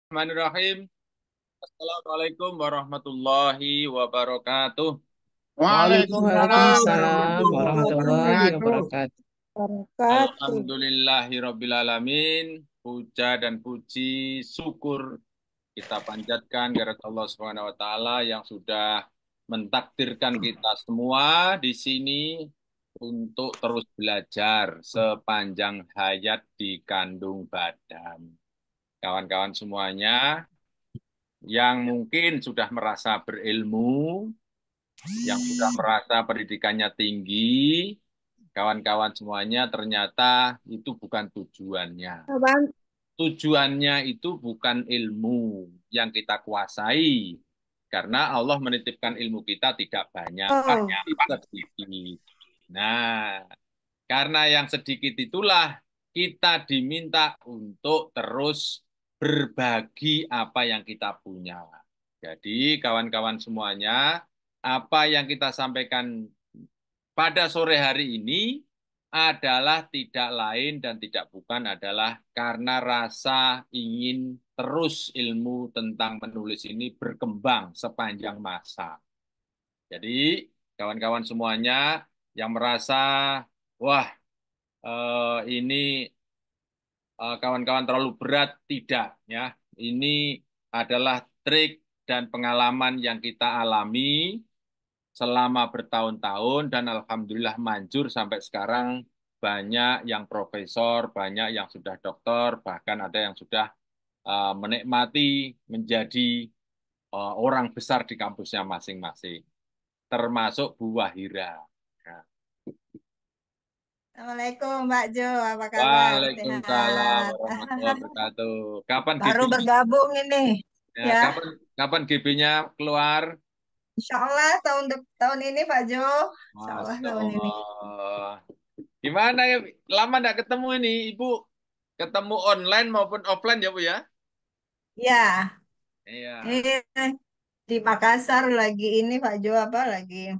Bismillahirrahmanirrahim. Assalamualaikum warahmatullahi wabarakatuh. Waalaikumsalam Waalaikumsalam warahmatullahi warahmatullahi wabarakatuh. wabarakatuh. Wabarakatuh. Alhamdulillahirrabbilalamin. Puja dan puji syukur kita panjatkan kepada Allah Subhanahu wa taala yang sudah mentakdirkan kita semua di sini untuk terus belajar sepanjang hayat di kandung badan. Kawan-kawan semuanya yang mungkin sudah merasa berilmu, yang sudah merasa pendidikannya tinggi, kawan-kawan semuanya ternyata itu bukan tujuannya. Apaan? Tujuannya itu bukan ilmu yang kita kuasai, karena Allah menitipkan ilmu kita tidak banyak, Oh, sedikit. Nah, karena yang sedikit itulah kita diminta untuk terus berbagi apa yang kita punya. Jadi, kawan-kawan semuanya, apa yang kita sampaikan pada sore hari ini adalah tidak lain dan tidak bukan adalah karena rasa ingin terus ilmu tentang menulis ini berkembang sepanjang masa. Jadi, kawan-kawan semuanya yang merasa, wah, ini kawan-kawan terlalu berat, tidak. Ya, ini adalah trik dan pengalaman yang kita alami selama bertahun-tahun dan alhamdulillah manjur sampai sekarang banyak yang profesor, banyak yang sudah doktor, bahkan ada yang sudah menikmati menjadi orang besar di kampusnya masing-masing, termasuk Bu Wahira. Ya. Assalamualaikum Mbak Jo, apa kabar? Waalaikumsalam Sehat. warahmatullahi wabarakatuh. Kapan Baru GB-nya? bergabung ini, Ya, ya. kapan GB-nya keluar? Insya Allah tahun ini Pak Jo. Insya Allah Masya tahun ini. Allah. Gimana ya? Lama nggak ketemu ini, Ibu. Ketemu online maupun offline ya, Bu ya? Ya, Iya. ini di Makassar lagi ini Pak Jo apa lagi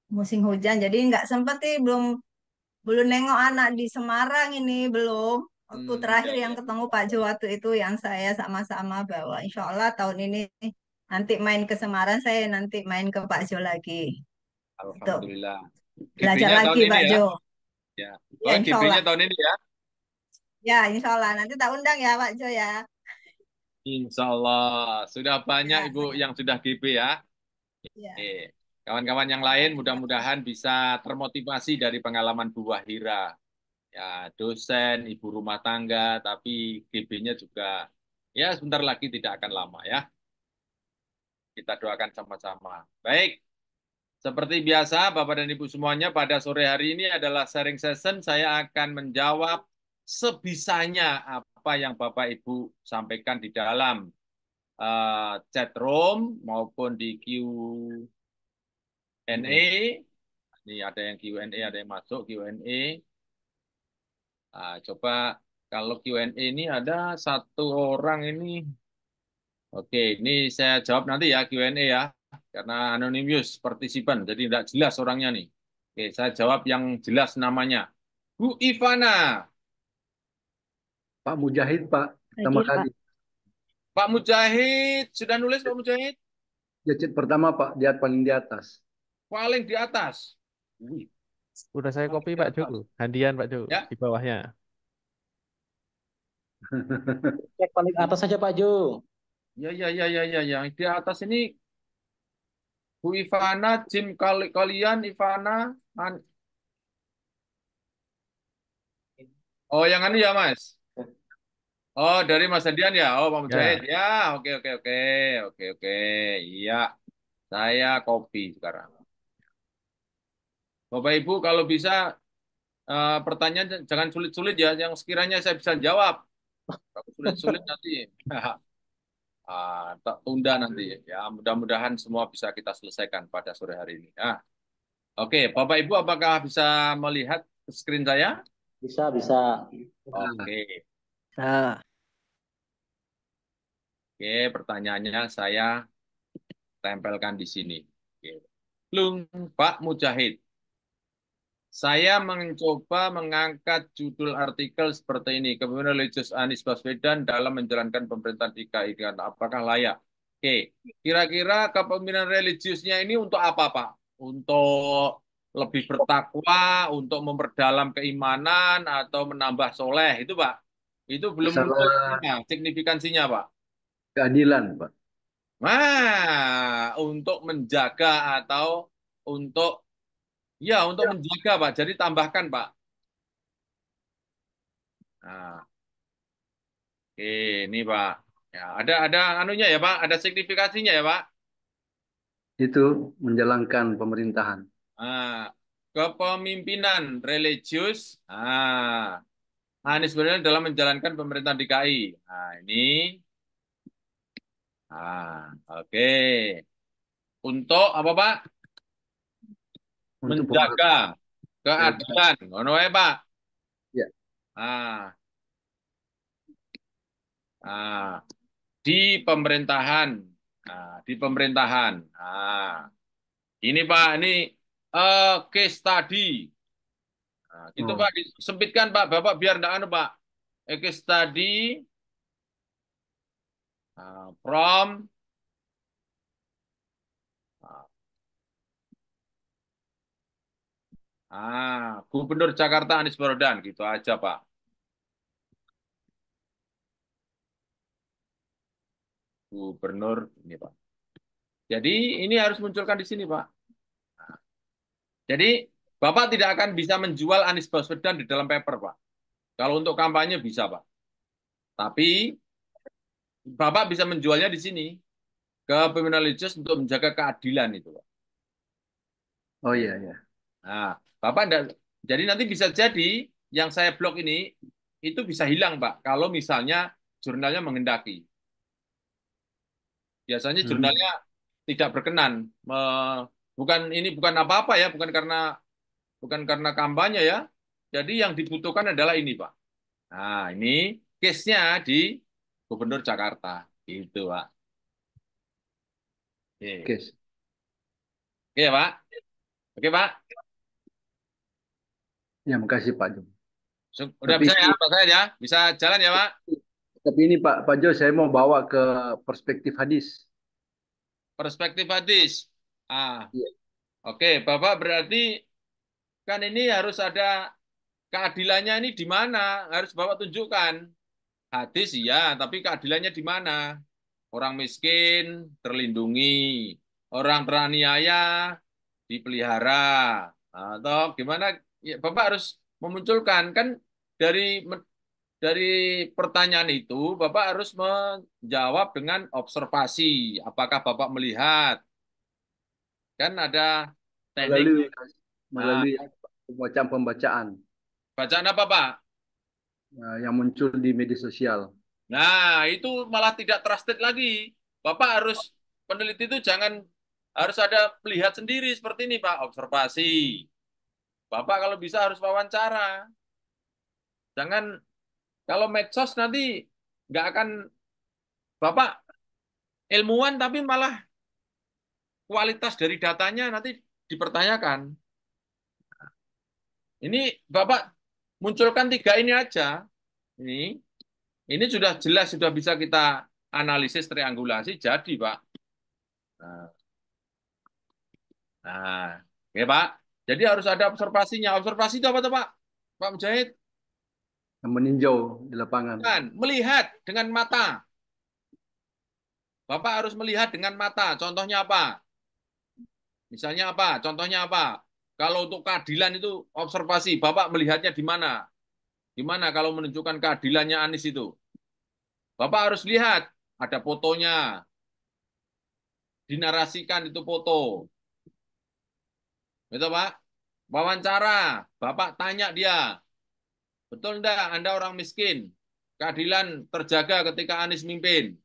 musim hujan, jadi nggak sempet nih, belum belum nengok anak di Semarang ini belum. Waktu Ya, terakhir yang ya. ketemu Pak Jo waktu itu yang saya sama-sama bawa. Insya Allah tahun ini nanti main ke Semarang, saya nanti main ke Pak Jo lagi. Untuk Alhamdulillah. belajar GB-nya tahun lagi ini Pak ya? Jo. Ya. Ya Oh, Insya GB-nya Allah. tahun ini ya? Ya Insya Allah. Nanti tak undang ya Pak Jo ya. Insya Allah. Sudah banyak Ya, Ibu yang sudah GB ya. ya. Oke. Kawan-kawan yang lain mudah-mudahan bisa termotivasi dari pengalaman Bu Wahira. Ya, dosen, ibu rumah tangga, tapi GB-nya juga ya sebentar lagi tidak akan lama ya. Kita doakan sama-sama. Baik, seperti biasa Bapak dan Ibu semuanya pada sore hari ini adalah sharing session. Saya akan menjawab sebisanya apa yang Bapak Ibu sampaikan di dalam chat room maupun di Q&A. Ini ada yang Q&A, ada yang masuk Q&A. Nah, coba kalau Q&A ini ada satu orang ini. Oke, ini saya jawab nanti ya Q&A ya. Karena anonymous partisipan, jadi tidak jelas orangnya nih. Oke, saya jawab yang jelas namanya. Bu Ivana. Pak Mujahid, Pak, pertama Hadir kali. Pak. Pak Mujahid. Sudah nulis Pak Mujahid? Jacit pertama, Pak, dia paling di atas. Paling di atas. Wih, Udah saya paling copy di Pak Jo. atas. Handian Pak Jo Ya. di bawahnya. Cek paling atas saja Pak Jo. Ya, ya, ya, ya, ya, yang di atas ini Bu Ivana, Jim kalian Ivana. Oh, yang anu ya, Mas. Oh, dari Mas Adian ya. Oh, Pak Mujahid. Ya, Ya, oke, oke, oke. Oke, oke. Iya, saya copy sekarang. Bapak Ibu, kalau bisa pertanyaan jangan sulit-sulit ya, yang sekiranya saya bisa jawab. Kalau sulit-sulit nanti tak tunda nanti. Ya, mudah-mudahan semua bisa kita selesaikan pada sore hari ini. Nah, oke, Bapak Ibu, apakah bisa melihat screen saya? Bisa, bisa. Oke, Ah, oke, pertanyaannya saya tempelkan di sini. Oke. Lung, Pak Mujahid. Saya mencoba mengangkat judul artikel seperti ini, kepemimpinan religius Anies Baswedan dalam menjalankan pemerintahan DKI dengan apakah layak? Oke, kira-kira kepemimpinan religiusnya ini untuk apa, Pak? Untuk lebih bertakwa, untuk memperdalam keimanan, atau menambah soleh, itu Pak? Itu belum muncul Masalah signifikansinya, Pak. keadilan, Pak. Nah, untuk menjaga atau untuk ya untuk menjaga, Pak. Jadi tambahkan, Pak. Nah, oke, ini Pak. Ya, ada anunya ya, Pak. Ada signifikasinya ya, Pak. Itu menjalankan pemerintahan. Nah, kepemimpinan religius. Anies Baswedan dalam menjalankan pemerintahan DKI. Nah, ini. Oke. Untuk apa, Pak? Untuk Menjaga pemerintahan. keadilan. Ngono ya, Pak. Ya, Ah, ah, di pemerintahan. Di pemerintahan. Ini Pak, ini case study. Gitu Pak, oh, disempitkan Pak, Bapak biar enggak anu Pak. Case study from Gubernur Jakarta Anies Baswedan, gitu aja Pak. Gubernur ini Pak. Jadi ini harus munculkan di sini Pak. Jadi Bapak tidak akan bisa menjual Anies Baswedan di dalam paper Pak. Kalau untuk kampanye bisa Pak. Tapi Bapak bisa menjualnya di sini ke pimpinan religius untuk menjaga keadilan itu Pak. oh iya, ya. Nah, Bapak enggak, jadi nanti bisa jadi yang saya blok ini itu bisa hilang, Pak, kalau misalnya jurnalnya menghendaki. Biasanya jurnalnya tidak berkenan. Bukan ini bukan apa-apa ya, bukan karena kampanye ya. Jadi yang dibutuhkan adalah ini, Pak. Nah, ini case-nya di Gubernur Jakarta. Gitu, Pak. Oke. Oke, Oke, Pak. Oke, Pak. ya makasih Pak Jo. Udah Tapi bisa ya, Pak saya ya? Bisa jalan ya, Pak? tapi ini Pak Jo, saya mau bawa ke perspektif hadis. Perspektif hadis. Ah, Iya. Oke, Bapak berarti kan ini harus ada keadilannya ini di mana? Harus Bapak tunjukkan. Hadis iya, tapi keadilannya di mana? Orang miskin terlindungi, orang teraniaya dipelihara. Atau gimana? Ya, Bapak harus memunculkan kan dari dari pertanyaan itu Bapak harus menjawab dengan observasi. Apakah Bapak melihat? Kan ada teknik. Melalui Nah, melalui pembacaan-pembacaan bacaan apa, Pak? yang muncul di media sosial. Nah, itu malah tidak trusted lagi. Bapak harus, peneliti itu jangan, harus ada melihat sendiri seperti ini, Pak. Observasi. Bapak kalau bisa harus wawancara. Jangan, kalau medsos nanti nggak akan, Bapak ilmuwan tapi malah kualitas dari datanya nanti dipertanyakan. Ini Bapak munculkan tiga ini aja. Ini sudah jelas, sudah bisa kita analisis triangulasi, jadi Pak. Nah, oke Pak. Jadi harus ada observasinya. Observasi itu apa tuh Pak? Pak Mujahid? Yang meninjau di lapangan. Kan, melihat dengan mata. Bapak harus melihat dengan mata. Contohnya apa? Misalnya apa? Contohnya apa? Kalau untuk keadilan itu observasi, Bapak melihatnya di mana? Gimana kalau menunjukkan keadilannya Anies itu? Bapak harus lihat, ada fotonya, dinarasikan itu foto. Itu Pak. Wawancara, Bapak tanya dia, betul enggak Anda orang miskin? Keadilan terjaga ketika Anies mimpin.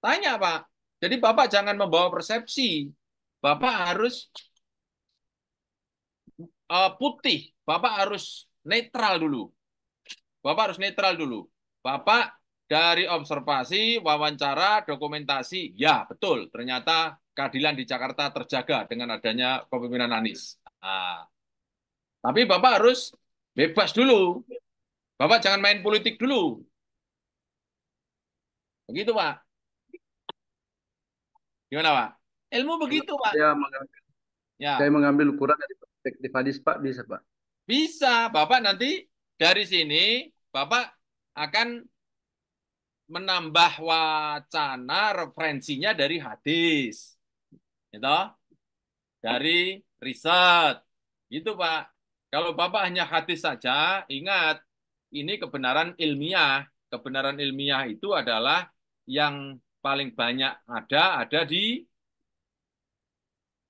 Tanya Pak. Jadi Bapak jangan membawa persepsi. Bapak harus putih. Bapak harus netral dulu. Bapak harus netral dulu. Bapak dari observasi, wawancara, dokumentasi, ya betul. Ternyata keadilan di Jakarta terjaga dengan adanya kepemimpinan Anies. Nah, Tapi Bapak harus bebas dulu. Bapak jangan main politik dulu. Begitu, Pak. Gimana, Pak? Ilmu begitu, Pak. Saya mengambil, saya Ya, mengambil ukuran dari perspektif hadis, Pak, bisa, Pak. bisa. Bapak nanti dari sini, Bapak akan menambah wacana referensinya dari hadis. Gitu. Dari riset. Gitu, Pak. Kalau Bapak hanya hadis saja, ingat, ini kebenaran ilmiah. Kebenaran ilmiah itu adalah yang paling banyak ada di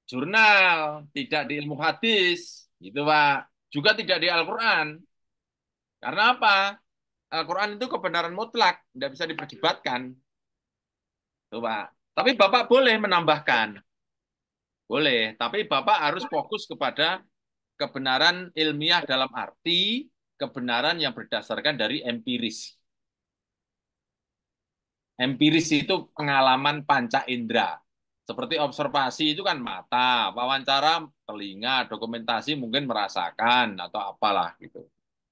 jurnal, tidak di ilmu hadis. Gitu, Pak. Juga tidak di Al-Quran. Karena apa? Al-Quran itu kebenaran mutlak, tidak bisa diperdebatkan. Tuh, Pak. Tapi Bapak boleh menambahkan. Boleh, tapi Bapak harus fokus kepada kebenaran ilmiah dalam arti kebenaran yang berdasarkan dari empiris. Empiris itu pengalaman panca indera. Seperti observasi itu kan mata, wawancara telinga, dokumentasi mungkin merasakan atau apalah gitu.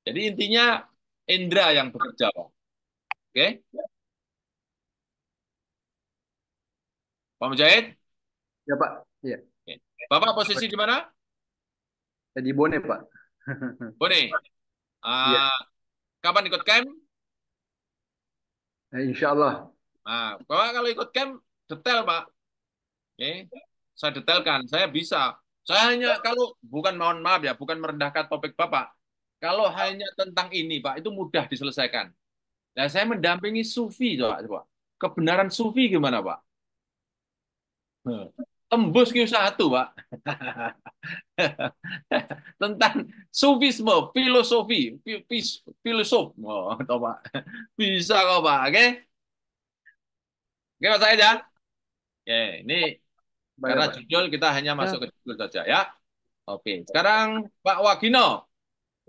Jadi intinya indera yang bekerja, Pak. Oke? Pak Mujahid? Ya, Pak. Ya. Oke. Bapak posisi di mana? Jadi Bone, Pak. Bone. Iya. Ah, kapan ikut camp? Insya Allah. Nah, Bapak kalau ikut camp detail, Pak. Oke, saya detailkan. Saya bisa. Saya hanya kalau bukan mohon maaf ya, bukan merendahkan topik Bapak. Kalau hanya tentang ini, Pak, itu mudah diselesaikan. Nah, saya mendampingi sufi, Pak. Kebenaran sufi gimana, Pak? Tembus Q1, Pak. Tentang sufisme, filosofi, filosof. Oh, toh, Pak. Bisa kok, Pak. Oke? Oke, Pak saya aja. Oke, ini Baik, karena Pak. judul kita hanya masuk Ya. ke judul saja ya. Oke, sekarang Pak Wagino.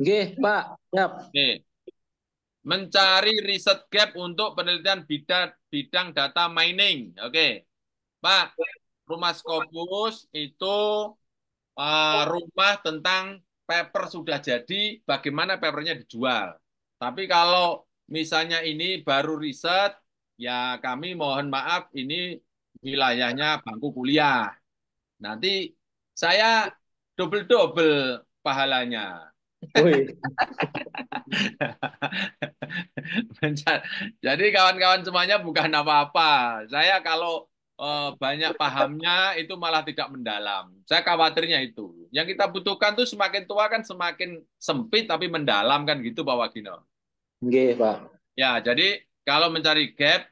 Oke, Pak. Siap. Nih, mencari riset gap untuk penelitian bidang bidang data mining. Oke, Pak, rumah Scopus itu rumah tentang paper sudah jadi, bagaimana papernya dijual. Tapi kalau misalnya ini baru riset, ya kami mohon maaf, ini wilayahnya bangku kuliah. Nanti saya double-double pahalanya. Wih. Jadi kawan-kawan semuanya bukan apa-apa. Saya kalau banyak pahamnya itu malah tidak mendalam. Saya khawatirnya itu. Yang kita butuhkan tuh semakin tua kan semakin sempit tapi mendalam kan gitu Pak Wagino. Oke, Pak. Ya, jadi kalau mencari gap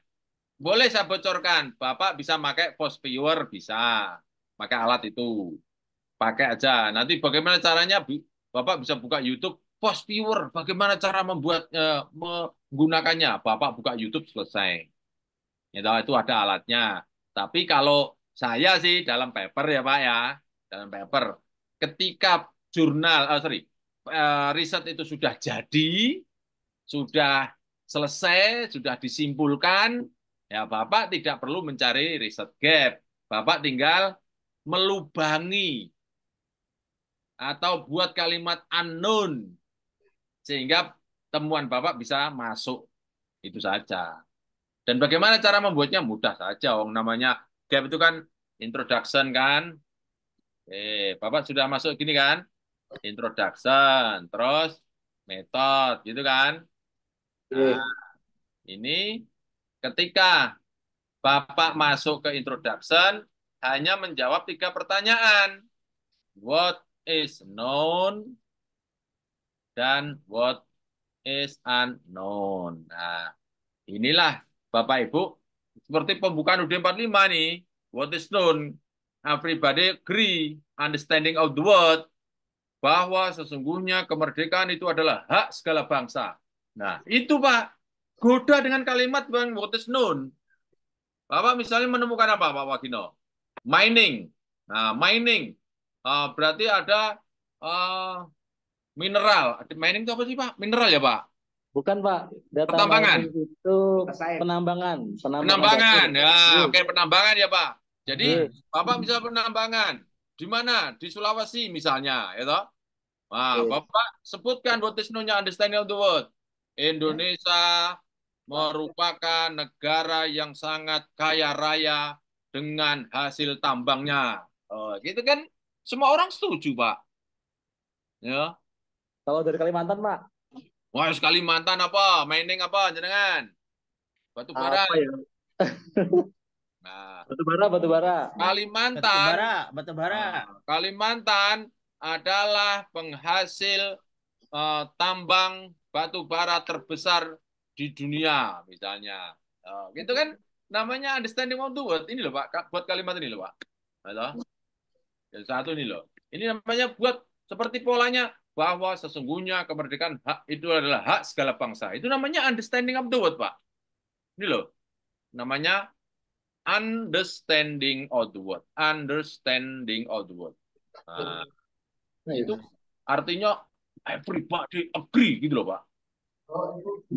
boleh saya bocorkan. Bapak bisa pakai post viewer bisa. Pakai alat itu. Pakai aja. Nanti bagaimana caranya Bapak bisa buka YouTube post viewer. Bagaimana cara menggunakannya? Bapak buka YouTube selesai. Itu ada alatnya. Tapi kalau saya sih dalam paper ya Pak ya, dalam paper ketika jurnal, riset itu sudah jadi, sudah selesai, sudah disimpulkan, ya Bapak tidak perlu mencari riset gap. Bapak tinggal melubangi atau buat kalimat unknown sehingga temuan Bapak bisa masuk. Itu saja. Dan bagaimana cara membuatnya? Mudah saja. Namanya gap itu kan introduction kan. Bapak sudah masuk gini kan? Introduction, terus metode gitu kan. Nah, Oke. ini ketika Bapak masuk ke introduction hanya menjawab 3 pertanyaan. What is known dan what is unknown. Nah, inilah Bapak Ibu, seperti pembukaan UD45 nih, what is known, everybody agree, understanding of the word, bahwa sesungguhnya kemerdekaan itu adalah hak segala bangsa. Nah, itu Pak, goda dengan kalimat Bang, what is known. Bapak misalnya menemukan apa Pak Wagino? Mining. Nah, mining. Berarti ada mineral. Mining itu apa sih Pak? Mineral ya Pak? Bukan, Pak. Data Pertambangan. mining itu penambangan. Penambangan, data. ya, Iya. oke penambangan ya Pak. Jadi Iya. Bapak bisa penambangan di mana? Di Sulawesi misalnya, ya toh? Nah, Oke. Bapak sebutkan what is known understanding of the word. Indonesia merupakan negara yang sangat kaya raya dengan hasil tambangnya. Oh, gitu kan? Semua orang setuju, Pak. Ya. Kalau dari Kalimantan, Pak, Wah, Kalimantan apa? Mining apa, jenengan? Batu bara. apa ya? Nah, Batu bara, batu bara. Batu Kalimantan, bara, batu bara. Kalimantan adalah penghasil tambang batu bara terbesar di dunia, misalnya. Gitu kan? Namanya understanding of the word. Ini loh, Pak. Buat kalimat ini loh, Pak. Halo? Yang satu ini loh. Ini namanya buat seperti polanya bahwa sesungguhnya kemerdekaan hak itu adalah hak segala bangsa. Itu namanya understanding of the word, Pak. Ini loh. Namanya understanding of the word. Understanding of the word. Nah, Nah, itu itu. artinya everybody agree gitu loh, Pak.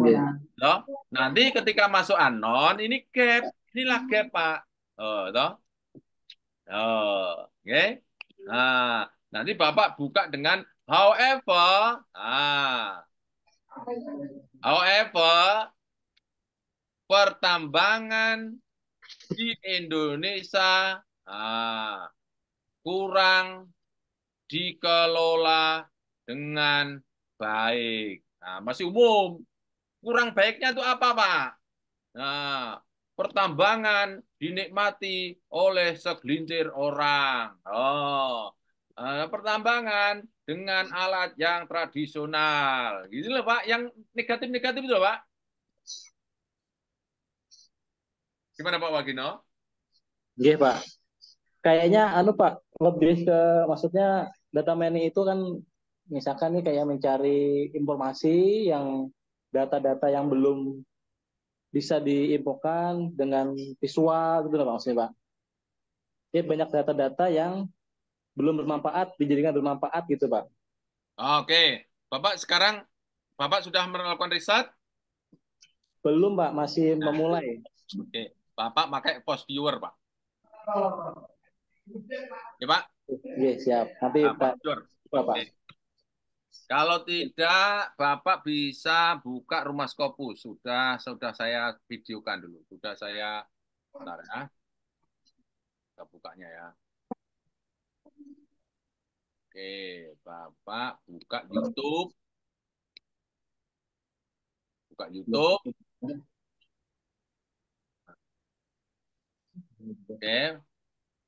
Iya. Toh? Nanti ketika masuk anon, ini gap. Inilah gap, Pak. Toh? Oke. Nah, nanti Bapak buka dengan however. However, pertambangan di Indonesia kurang dikelola dengan baik. Nah, masih umum. Kurang baiknya itu apa, Pak? Nah, pertambangan dinikmati oleh segelintir orang. Pertambangan dengan alat yang tradisional. Gitu loh, Pak. Yang negatif-negatif itu loh, Pak. Gimana, Pak Wagino? Iya, Pak. Kayaknya anu Pak, lebih ke maksudnya data mining itu kan misalkan nih kayak mencari informasi yang data-data yang belum bisa diinfokan dengan visual gitu loh Pak, maksudnya Pak. Jadi banyak data-data yang belum bermanfaat dijadikan bermanfaat gitu Pak. Oke. Bapak sekarang, Bapak sudah melakukan riset? Belum Pak, masih Nah, memulai. oke. Bapak pakai post viewer, Pak. Ya, Pak? Iya, siap. Nanti Pak, Post viewer. Pak. Oke. Kalau tidak, Bapak bisa buka Rumah Scopus. Sudah saya videokan dulu. Sudah saya, bentar ya. Kita bukanya ya. Oke, Bapak buka YouTube. Buka YouTube. Oke,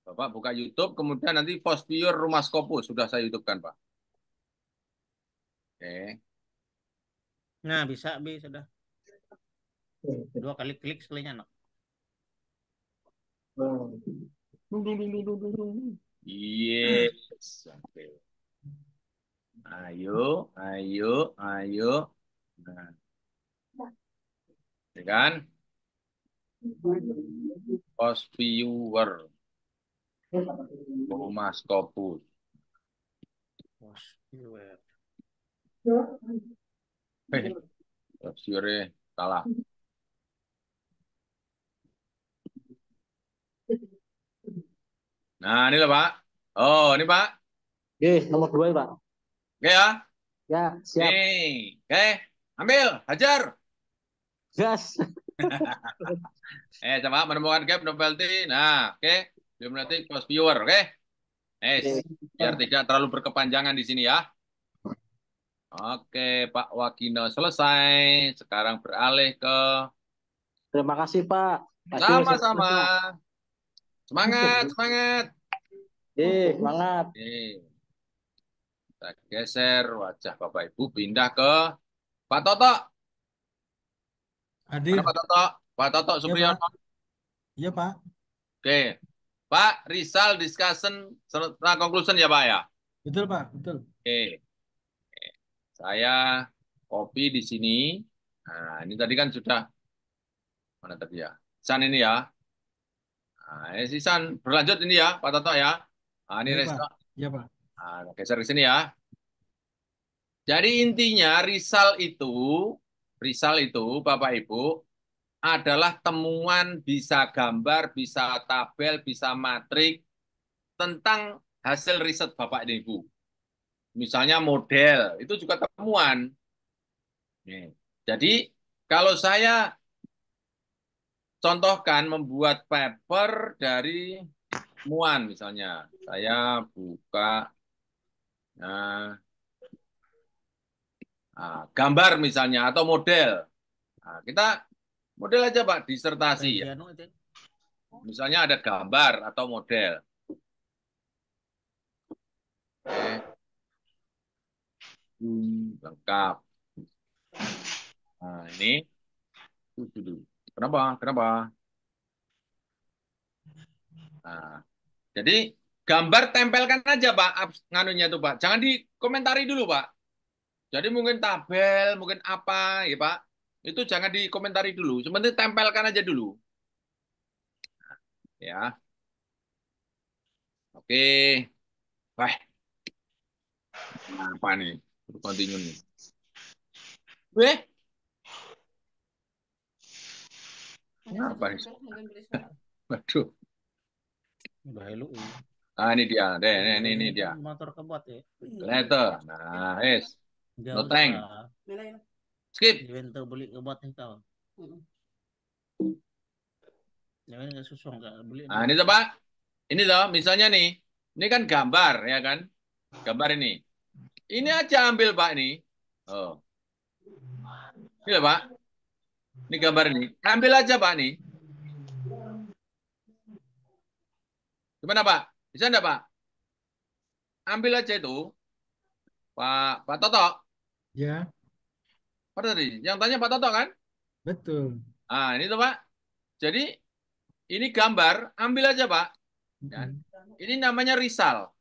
Bapak buka YouTube. Kemudian nanti post viewer Rumah Scopus. Sudah saya YouTube-kan, Pak. Oke. Nah, bisa, sudah. 2 kali klik sekalinya, no. Yes. Oke. Ayo, ayo, ayo. Nah, ya kan? Post viewer Rumah Scopus. Post viewer. Post viewer salah. Nah, ini loh, Pak. Oh, ini, Pak. Oke, nomor 2 Pak. Oke ya. Ya, siap. Nih. Oke. Ambil, hajar. Gas. Coba menemukan gap novelty. Nah, oke. Belum nanti post viewer, oke. Biar tidak terlalu berkepanjangan di sini ya. Oke, Pak Wagino selesai. Sekarang beralih ke Terima kasih Pak. sama-sama. Semangat, semangat. Semangat. Kita geser wajah Bapak Ibu pindah ke Pak Toto. Hadir. Mana Pak Toto? Pak Toto Iya, Supriyono. Pak. Iya, Pak. Oke. Pak, result discussion setelah conclusion ya, Pak ya? Betul, Pak. Betul. Oke. Saya copy di sini. Nah, ini tadi kan sudah mana tadi ya? San ini ya. Nah, ini si San berlanjut ini ya, Pak Toto ya. Nah, ini Iya, Pak. result. Iya, Pak. Nah, geser ke sini ya. Jadi intinya risal itu Bapak Ibu adalah temuan bisa gambar, bisa tabel, bisa matrik tentang hasil riset Bapak dan Ibu. misalnya model, itu juga temuan. Nih. Jadi kalau saya contohkan membuat paper dari temuan, misalnya saya buka nah, gambar misalnya atau model. Nah, kita model aja Pak, disertasi Kayak si ya. anu itu. Misalnya ada gambar atau model. Oke, lengkap. Nah, ini. Dulu. Kenapa? Kenapa? Nah, jadi gambar tempelkan aja Pak, nganunya tuh Pak. Jangan dikomentari dulu Pak. Jadi mungkin tabel, mungkin apa ya Pak. Itu jangan dikomentari dulu. Sebenarnya tempelkan aja dulu. Ya. Oke. Wah, apa nih? Continue nih. Weh, apa nih? Waduh. Udah elu. Nah, ini dia. Deh, ini dia. Motor kebot ya. Letter. Nah, no Jauh tank. Skip. Juventus beli kebot nih kau. Yang ini nggak susah nggak beli. Nah, ini tuh Pak. Ini tuh, misalnya nih. Ini kan gambar, ya kan? Gambar ini. Ini aja ambil Pak ini. Oh. Ini loh, Pak. Ini gambar ini. Ambil aja Pak ini. Gimana Pak? Bisa enggak Pak? Ambil aja itu. Pak Toto. Ya, Apa tadi? Yang tanya Pak Toto kan? betul. Ah, ini tuh Pak. Jadi ini gambar, ambil aja Pak. Ya. Ini namanya risal.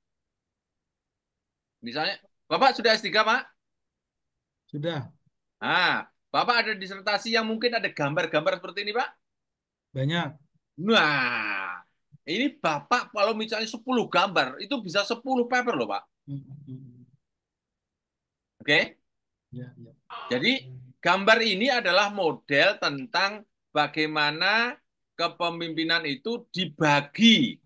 Misalnya, Bapak sudah S3 Pak? Sudah Ah, Bapak ada disertasi yang mungkin ada gambar-gambar seperti ini Pak? banyak. Nah, ini Bapak kalau misalnya 10 gambar, itu bisa 10 paper loh Pak. Oke? Ya, ya. Jadi gambar ini adalah model tentang bagaimana kepemimpinan itu dibagi.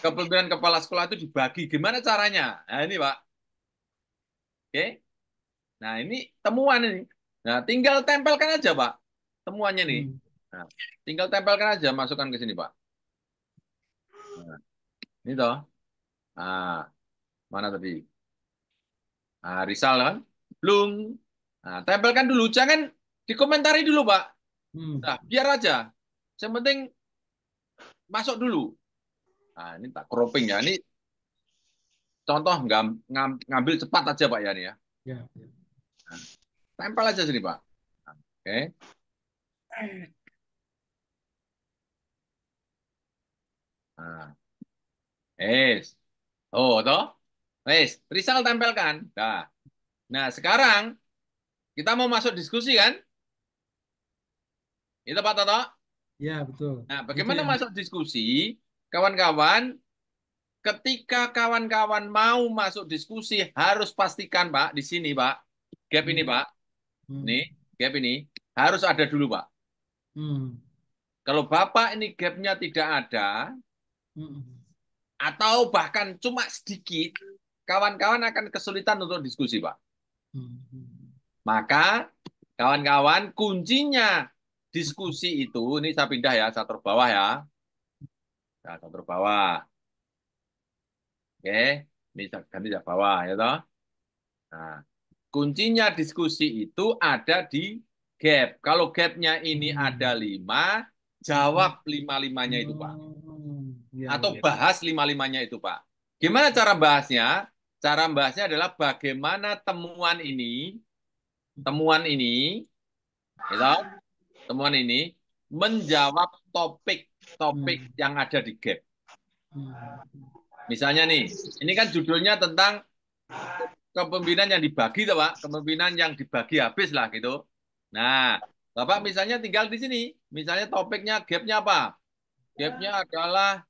Kepemimpinan kepala sekolah itu dibagi. Gimana caranya? Nah ini Pak. Oke? Nah ini temuan ini. Nah tinggal tempelkan aja Pak. Temuannya nih. Nah, tinggal tempelkan aja, masukkan ke sini Pak. Nah, ini toh. Nah, mana tadi? Nah, Rizal kan? Belum. Nah, tempelkan dulu. Jangan dikomentari dulu Pak. Nah, biar aja. Yang penting masuk dulu. Nah, ini tak cropping ya. Ini contoh ngambil cepat aja Pak ya nih ya. Ya, ya. Nah, tempel aja sini Pak. Nah, oke. Nah, oh toh. Rizal tempelkan. Nah, sekarang kita mau masuk diskusi kan? Itu Pak Toto. Ya, betul. Nah, Itu bagaimana yang masuk diskusi? Kawan-kawan, ketika kawan-kawan mau masuk diskusi, harus pastikan, Pak, di sini, Pak. Gap ini, Pak. Nih, gap ini. Harus ada dulu, Pak. Kalau Bapak ini gapnya tidak ada, atau bahkan cuma sedikit, kawan-kawan akan kesulitan untuk diskusi, Pak. Maka, kawan-kawan, kuncinya diskusi itu, ini saya pindah ya, saya taruh bawah ya. Saya taruh bawah. Oke, ini ganti di bawah ya toh. Nah, kuncinya diskusi itu ada di gap. Kalau gapnya ini ada 5, jawab 5-5-nya itu Pak. Atau bahas 5-5-nya itu Pak. Gimana cara bahasnya? Cara bahasnya adalah bagaimana temuan ini, gitu, temuan ini menjawab topik yang ada di gap. Misalnya nih, ini kan judulnya tentang kepemimpinan yang dibagi, tuh, Pak. Kepemimpinan yang dibagi habis lah gitu. Nah, Bapak misalnya tinggal di sini. Misalnya topiknya gapnya apa? Gapnya adalah,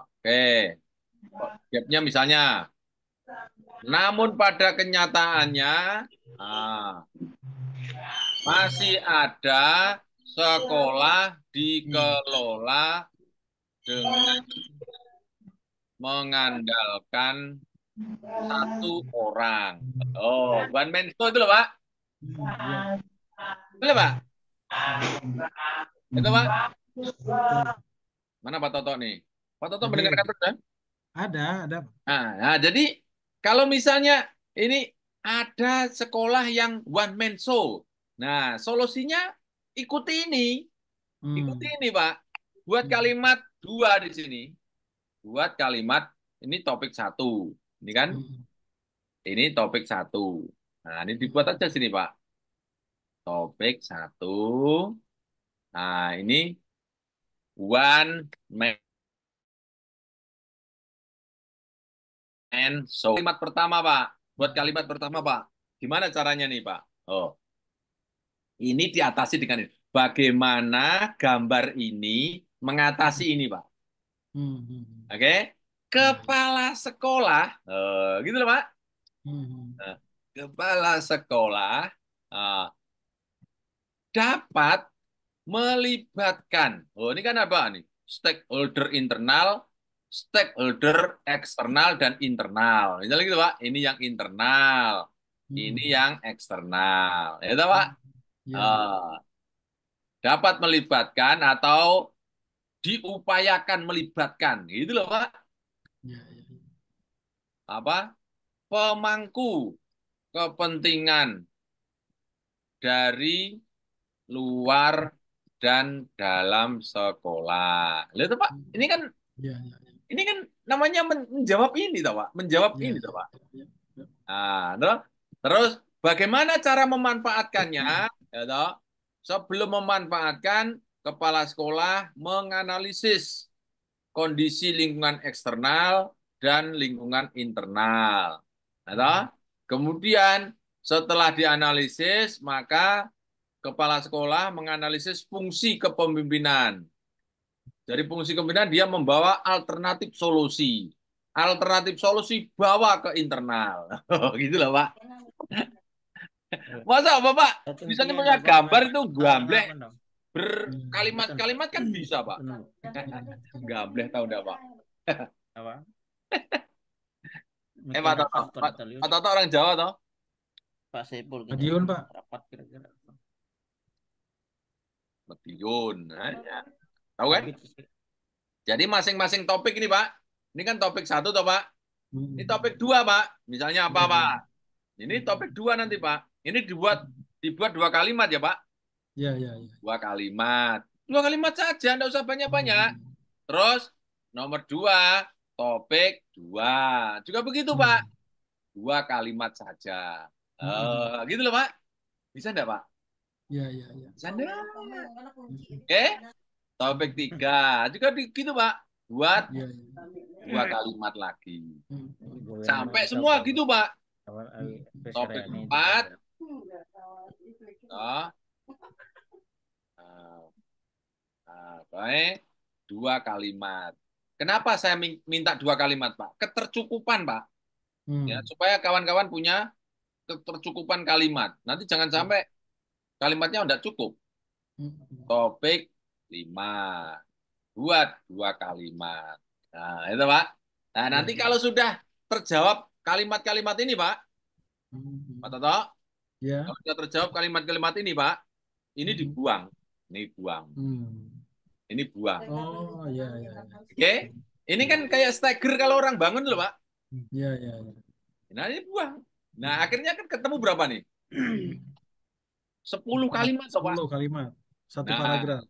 oke. Gapnya misalnya, namun pada kenyataannya, masih ada sekolah dikelola dengan mengandalkan satu orang. Oh, one man show itu loh, Pak. Ya. Betul, Pak? Itu, Pak. Betul. Mana Pak Toto nih? Pak Toto Jadi mendengarkan terus, kan? ada. Nah, jadi kalau misalnya ini ada sekolah yang one man show. Nah, solusinya ikuti ini. Ikuti Hmm. ini, Pak. Buat Hmm. kalimat dua di sini. Buat kalimat, ini topik satu. Ini kan, Hmm. ini topik satu. Nah, ini dibuat aja sini, Pak. Topik satu. Nah, ini one man show. Kalimat pertama, Pak. Buat kalimat pertama, Pak. Gimana caranya nih, Pak? Oh, ini diatasi dengan ini. Bagaimana gambar ini mengatasi ini, Pak? Hmm. Hmm. Oke? Kepala sekolah, gitu loh, Pak. Hmm. Nah, kepala sekolah dapat melibatkan. Oh, ini kan apa nih? Stakeholder internal, stakeholder eksternal dan internal. Misalnya gitu, Pak. Ini yang internal, ini Hmm. yang eksternal. Ya, toh, Pak. Ya. Eh, dapat melibatkan atau diupayakan melibatkan. Gitu loh, Pak. Ya. Apa? Pemangku kepentingan dari luar dan dalam sekolah. Lihat, Pak. Ini kan Ya. ini kan namanya menjawab ini, toh, Pak. Menjawab Ya. ini, toh, Pak. Ya. Nah, toh. Terus bagaimana cara memanfaatkannya? Ya, toh. Sebelum memanfaatkan, kepala sekolah menganalisis kondisi lingkungan eksternal dan lingkungan internal. Nah, toh. Kemudian setelah dianalisis, maka kepala sekolah menganalisis fungsi kepemimpinan. Dari fungsi kepemimpinan dia membawa alternatif solusi. Alternatif solusi bawa ke internal. Gitu loh, Pak. Masa Bapak bisa Intinya punya dapat gambar itu manfaat gamblek apa dong? Betul. berkalimat-kalimat kan bisa, Pak. Gamblek tahu enggak, Pak? Apa? Pak Mungkin Toto, rapat Pak Talius. Toto orang Jawa toh? Pak Saipul Madiun, Pak. rapat kira-kira. Madiun. Nah, ya. Tahu kan? Habis sih. Jadi masing-masing topik ini, Pak. Ini kan topik satu toh, Pak. Hmm. Ini topik dua, Pak. Misalnya apa, Ya. Pak? Ini topik dua nanti, Pak. Ini dibuat dua kalimat ya, Pak. Ya. Dua kalimat. Dua kalimat saja, enggak usah banyak-banyak. Terus nomor dua, topik dua. Juga begitu, Pak. Dua kalimat saja. Gitu loh, Pak. Bisa enggak, Pak? Ya. Bisa enggak? Oke. Topik tiga. Juga gitu, Pak. Buat Ya. dua kalimat lagi. Gue Sampai memang semua tahu gitu, Pak. awal Topik ini 4. Baik. Dua kalimat. Kenapa saya minta dua kalimat, Pak? Ketercukupan, Pak. Ya, supaya kawan-kawan punya ketercukupan kalimat. Nanti jangan sampai kalimatnya tidak cukup. Topik 5. Buat dua kalimat. Nah, itu, Pak. Nah, nanti kalau sudah terjawab kalimat-kalimat ini, Pak. Pak Toto, Ya. kalau sudah terjawab kalimat-kalimat ini, Pak, ini dibuang. Ini buang. Ini buang. Oh, ya. Oke? Ini kan kayak stagger kalau orang bangun loh, Pak. Ya. Nah, ini buang. Nah, akhirnya kan ketemu berapa nih? 10 kalimat, Pak. 10 kalimat. Satu Nah. paragraf.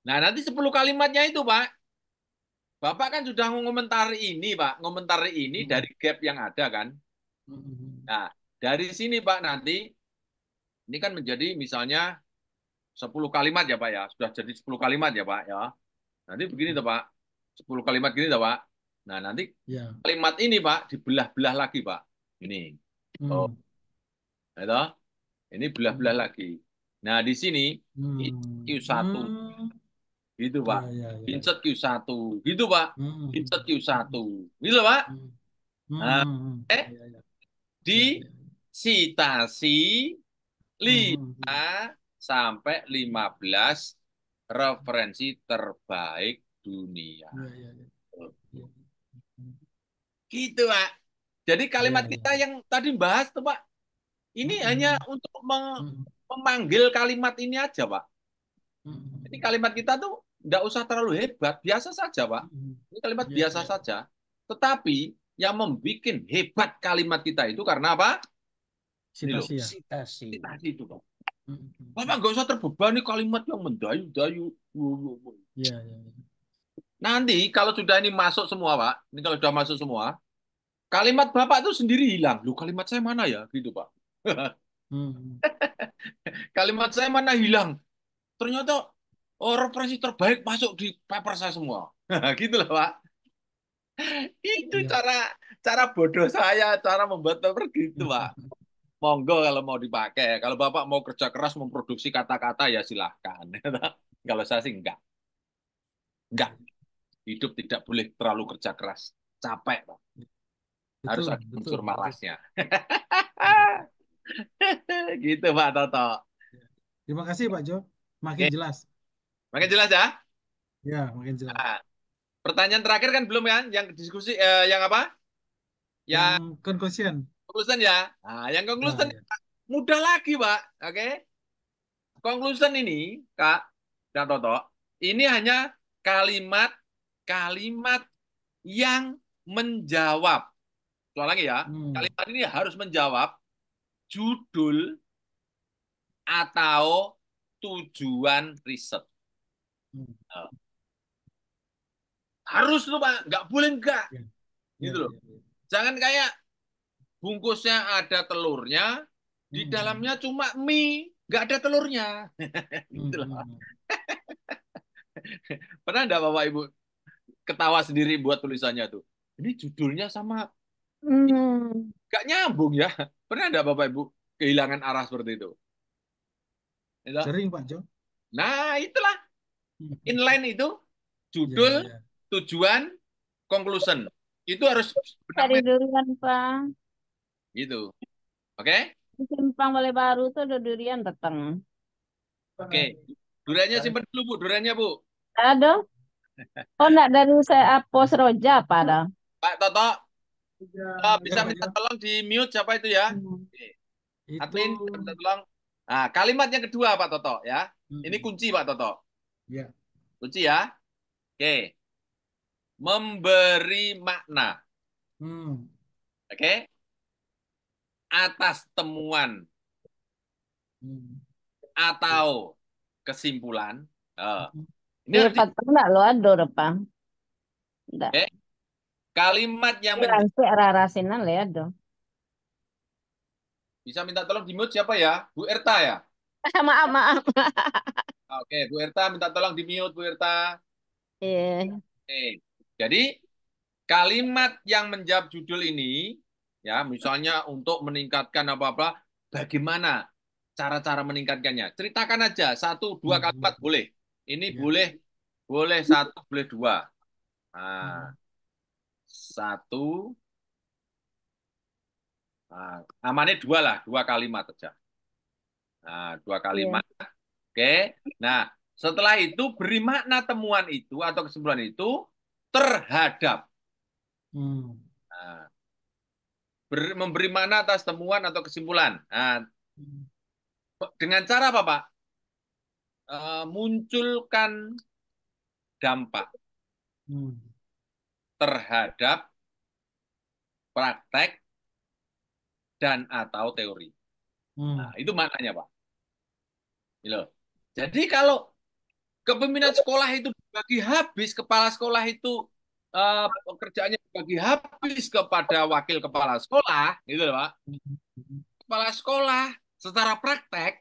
Nah, nanti 10 kalimatnya itu, Pak. Bapak kan sudah mengomentari ini, Pak. Ngomentari ini dari gap yang ada, kan? Nah, dari sini, Pak, nanti ini kan menjadi misalnya 10 kalimat ya, Pak, ya. Sudah jadi 10 kalimat ya, Pak, ya. Nanti begini, tuh, Pak. 10 kalimat gini, tuh, Pak. Nah, nanti kalimat ini, Pak, dibelah-belah lagi, Pak. Ini. Oh. Itu. Ini belah-belah lagi. Nah, di sini Q1. Gitu, Pak. Insert Q1. Gitu, Pak. Insert Q1. Gitu, Pak. Nah, di citasi 5 sampai 15 referensi terbaik dunia. Gitu, Pak. Jadi Ya, kalimat ya. kita yang tadi bahas tuh Pak, ini hanya Mm-mm. untuk Mm-mm. memanggil kalimat ini aja Pak. Ini Mm-mm. kalimat kita tuh nggak usah terlalu hebat, biasa saja Pak. Mm-mm. Ini kalimat Ya, biasa ya. saja. Tetapi yang membuat hebat kalimat kita itu karena apa? Ini loh, Citasi ya. Sitasi. citasi itu Pak. Mm-mm. Bapak nggak usah terbebani kalimat yang mendayu-dayu. Ya, ya, ya. Nanti kalau sudah ini masuk semua Pak, ini kalau sudah masuk semua, kalimat Bapak itu sendiri hilang. Loh kalimat saya mana ya? Gitu Pak. Mm-mm. Kalimat saya mana hilang? Ternyata referensi terbaik masuk di paper saya semua. Gitu lah Pak. Itu Ya. cara bodoh saya, cara membuat paper gitu Pak. Monggo kalau mau dipakai. Kalau Bapak mau kerja keras memproduksi kata-kata ya silahkan. Kalau saya sih enggak. Enggak. Hidup tidak boleh terlalu kerja keras. Capek Pak. Harus Betul, ada betul, unsur betul. malasnya. Mm. Gitu Pak Toto. Ya. Terima kasih Pak Jo. Makin Oke, jelas. makin jelas ya. Ya, makin jelas. Nah, pertanyaan terakhir kan belum kan? Yang diskusi, yang apa? Yang Yang conclusion. conclusion ya. Nah, yang Ya, conclusion ya. mudah lagi, Pak. Oke. Conclusion ini, Kak dan Toto, ini hanya kalimat-kalimat yang menjawab. Soal lagi ya, Hmm. kalimat ini harus menjawab judul atau tujuan riset. Hmm. Nah, harus tuh, Pak. Nggak boleh enggak. Ya, ya, Gitu loh. ya, ya. Jangan kayak bungkusnya ada telurnya, di Hmm. dalamnya cuma mie, nggak ada telurnya. Hmm. Gitu loh. Hmm. Pernah enggak Bapak Ibu ketawa sendiri buat tulisannya tuh? Ini judulnya sama Hmm. nggak nyambung ya. Pernah enggak Bapak Ibu kehilangan arah seperti itu? Gitu. Sering Pak Jo. Nah, itulah Hmm. inline itu Ya, judul, ya. tujuan, conclusion. Itu harus Cari benar-benar durian, Pak. gitu. Oke? Di Simpang Balai Baru tuh ada durian datang. Oke. Duriannya simpan dulu Bu, duriannya Bu. Ada? Oh, enggak dari saya Apos Roja, Pak, ada. Pak Toto, Ya bisa Pak minta Jo. tolong di mute siapa itu ya? Hmm. Oke. Itu. Admin, bisa minta tolong. Nah, kalimat yang kedua Pak Toto ya. Ini Hmm. kunci Pak Toto. Ya. Kunci ya. Oke. Memberi makna. Hmm. Oke. Atas temuan Hmm. atau kesimpulan. Hmm. Ini Iya, harus Pak, enggak lo ada, Pak. Enggak. oke. Kalimat yang Ransi rarasinan le ada. bisa minta tolong di mute siapa ya? Bu Erta ya? Maaf, maaf. Oke, Bu Erta minta tolong di mute Bu Erta. Iya. Oke. Jadi kalimat yang menjawab judul ini ya, misalnya untuk meningkatkan apa-apa, bagaimana cara-cara meningkatkannya? Ceritakan aja satu dua Hmm. kalimat boleh. Ini Ya. boleh satu, boleh dua. Nah, Hmm. satu, nah, amannya dua lah, dua kalimat aja. Nah, dua Iya. kalimat. Oke. Nah, setelah itu beri makna temuan itu atau kesimpulan itu terhadap. Hmm. Nah, memberi makna atas temuan atau kesimpulan. Nah, Hmm. dengan cara apa, Pak? Munculkan dampak Hmm. terhadap praktek dan atau teori. Hmm. Nah, itu maknanya, Pak. Gitu. Jadi kalau kepemimpinan sekolah itu dibagi habis, kepala sekolah itu pekerjaannya dibagi habis kepada wakil kepala sekolah, gitu loh, Pak. Hmm. Kepala sekolah secara praktek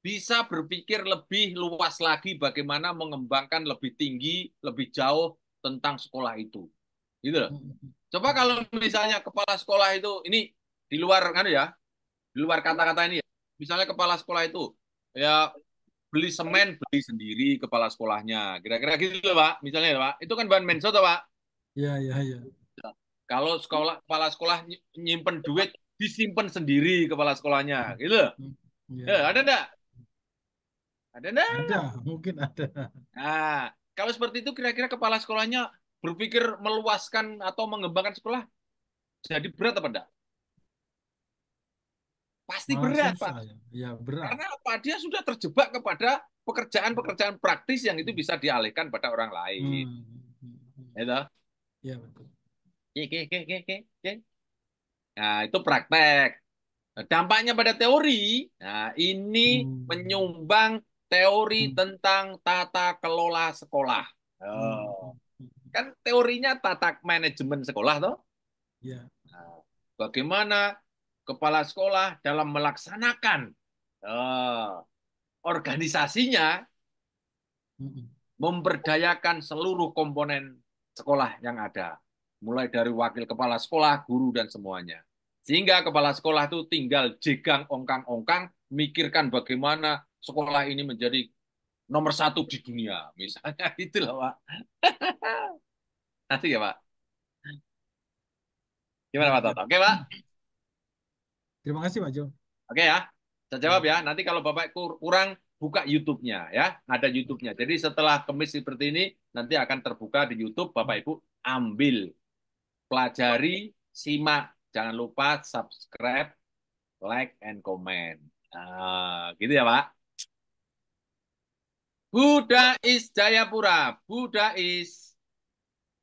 bisa berpikir lebih luas lagi bagaimana mengembangkan lebih tinggi, lebih jauh tentang sekolah itu. Gitu loh. Hmm. Coba kalau misalnya kepala sekolah itu ini di luar kan ya, di luar kata-kata ini ya. Misalnya kepala sekolah itu ya beli semen beli sendiri kepala sekolahnya. Kira-kira gitu loh, Pak. Misalnya ya, Pak. Itu kan bahan menso toh, Pak. Ya, ya, ya. Kalau kepala sekolah nyimpen duit disimpan sendiri kepala sekolahnya, gitu. Hmm. Ada Ya. enggak? Ada enggak? Ada, mungkin ada. Nah, kalau seperti itu kira-kira kepala sekolahnya berpikir meluaskan atau mengembangkan sekolah? Jadi berat apa enggak? Pasti Malah berat, Pak. susah ya. Ya berat. Karena apa? Dia sudah terjebak kepada pekerjaan-pekerjaan praktis yang itu bisa dialihkan pada orang lain. Hmm. Gitu. Ya betul. Oke, oke, oke, oke, oke. Nah, itu praktek. Dampaknya pada teori, nah ini menyumbang teori tentang tata kelola sekolah. Oh. Kan teorinya tata manajemen sekolah, toh? Ya. Nah, bagaimana kepala sekolah dalam melaksanakan organisasinya memberdayakan seluruh komponen sekolah yang ada, mulai dari wakil kepala sekolah, guru, dan semuanya. Sehingga kepala sekolah itu tinggal jegang ongkang-ongkang, mikirkan bagaimana sekolah ini menjadi nomor satu di dunia. Misalnya itu loh, Pak. Nanti ya, Pak. Gimana, Pak Toto? Oke, Pak? Terima kasih, Pak Jo. Oke ya, saya jawab ya. Nanti kalau Bapak kurang, buka YouTube-nya ya. Ada YouTube-nya. Jadi setelah kemis seperti ini, nanti akan terbuka di YouTube. Bapak Ibu ambil, pelajari, simak. Jangan lupa subscribe, like, and comment. Nah, gitu ya, Pak. Budais Jayapura. Budais.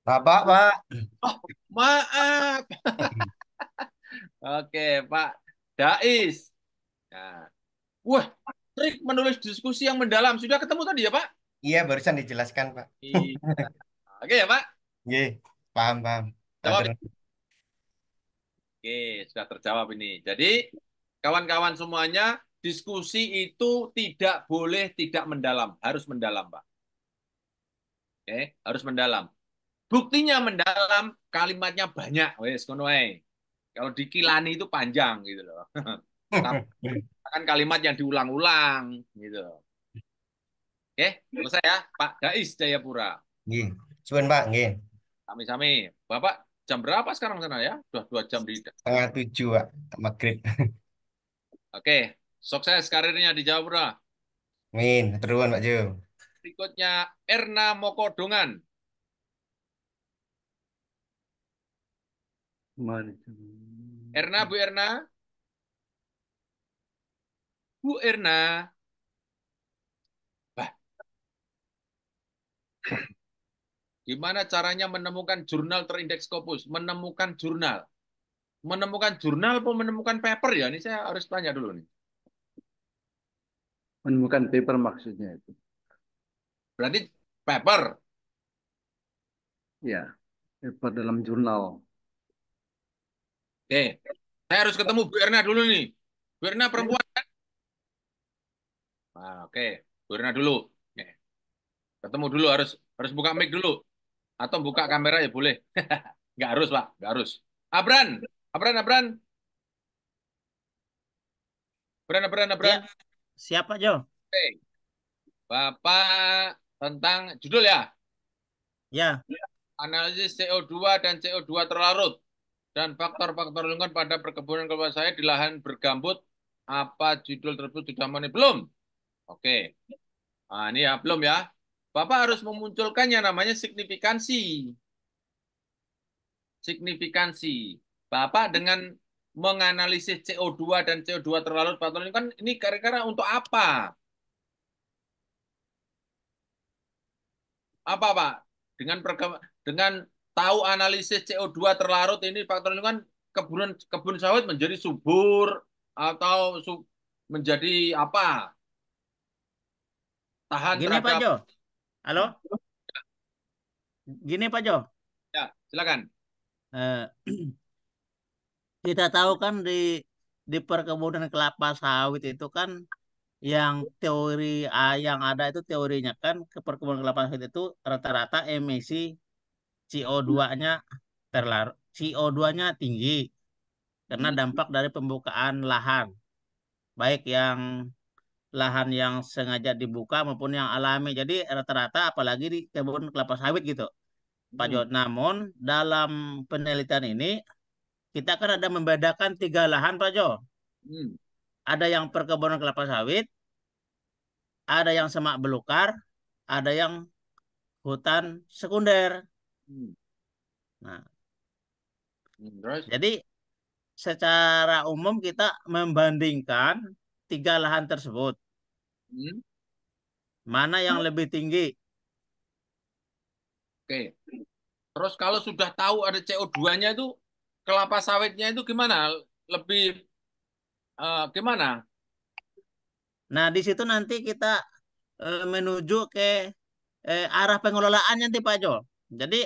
Bapak, Pak. Oh, maaf. Oke, Pak Dais. Nah. Wah, trik menulis diskusi yang mendalam. Sudah ketemu tadi ya, Pak? Iya, barusan dijelaskan, Pak. Iya. Oke ya, Pak? Iya, paham, paham. Jawab. Matur. Oke, sudah terjawab ini. Jadi, kawan-kawan semuanya, diskusi itu tidak boleh tidak mendalam. Harus mendalam, Pak. Oke, harus mendalam. Buktinya mendalam, kalimatnya banyak. Wes, kono ae. Kalau dikilani itu panjang gitu loh. Tapi kan kalimat yang diulang-ulang gitu. Oke, selesai ya, Pak Dais Jayapura. Nggih. Suwun, Pak, nggih. Sami-sami. Bapak jam berapa sekarang sana ya? Sudah 2 jam di. 6:30, Pak. Maghrib. Oke, sukses karirnya di Jayapura. Amin. Terus, Pak Jo. Berikutnya Erna Mokodongan. Erna, Bu Erna. Bu Erna. Bah, gimana caranya menemukan jurnal terindeks Scopus? Menemukan jurnal. Menemukan jurnal atau menemukan paper ya? Ini saya harus tanya dulu nih. Menemukan paper maksudnya itu. Berarti paper. Ya, paper dalam jurnal. Oke, saya harus ketemu Bu Erna dulu nih. Bu Erna perempuan kan? Nah, oke, Bu Erna dulu. Oke. Ketemu dulu, harus buka mic dulu. Atau buka kamera ya boleh. Nggak harus, Pak. Nggak harus. Abran. Abran, Abran. Abran, Abran, Abran. Ya, siapa Jo? Oke. Bapak tentang judul ya. Ya, Analisis CO2 dan CO2 terlarut. Dan faktor-faktor lingkungan pada perkebunan kelapa sawit di lahan bergambut. Apa judul tersebut sudah mana? Belum. Oke. Nah, ini ya, belum ya. Bapak harus memunculkan yang namanya signifikansi. Signifikansi. Bapak dengan menganalisis CO2 dan CO2 terlarut faktor lingkungan ini kira-kira untuk apa? Apa, Pak? Dengan tahu analisis CO2 terlarut ini faktor lingkungan, kebun sawit menjadi subur atau menjadi apa? Tahan gini Pak terhadap. Jo. Halo? Gini Pak Jo. Ya, silakan. Eh, kita tahu kan di perkebunan kelapa sawit itu kan yang teori yang ada itu teorinya kan ke perkebunan kelapa sawit itu rata-rata emisi CO2-nya CO2-nya tinggi karena dampak dari pembukaan lahan, baik yang lahan yang sengaja dibuka maupun yang alami. Jadi rata-rata apalagi di kebun kelapa sawit gitu, Pak Jo. Namun dalam penelitian ini kita kan ada membedakan 3 lahan, Pak Jo. Ada yang perkebunan kelapa sawit, ada yang semak belukar, ada yang hutan sekunder. Nah, Terus? Jadi secara umum kita membandingkan 3 lahan tersebut. Hmm, Mana yang lebih tinggi? Oke. Terus kalau sudah tahu ada CO2-nya itu, kelapa sawitnya itu gimana? Lebih gimana? Nah, di situ nanti kita menuju ke arah pengelolaan nanti Pak Jo. Jadi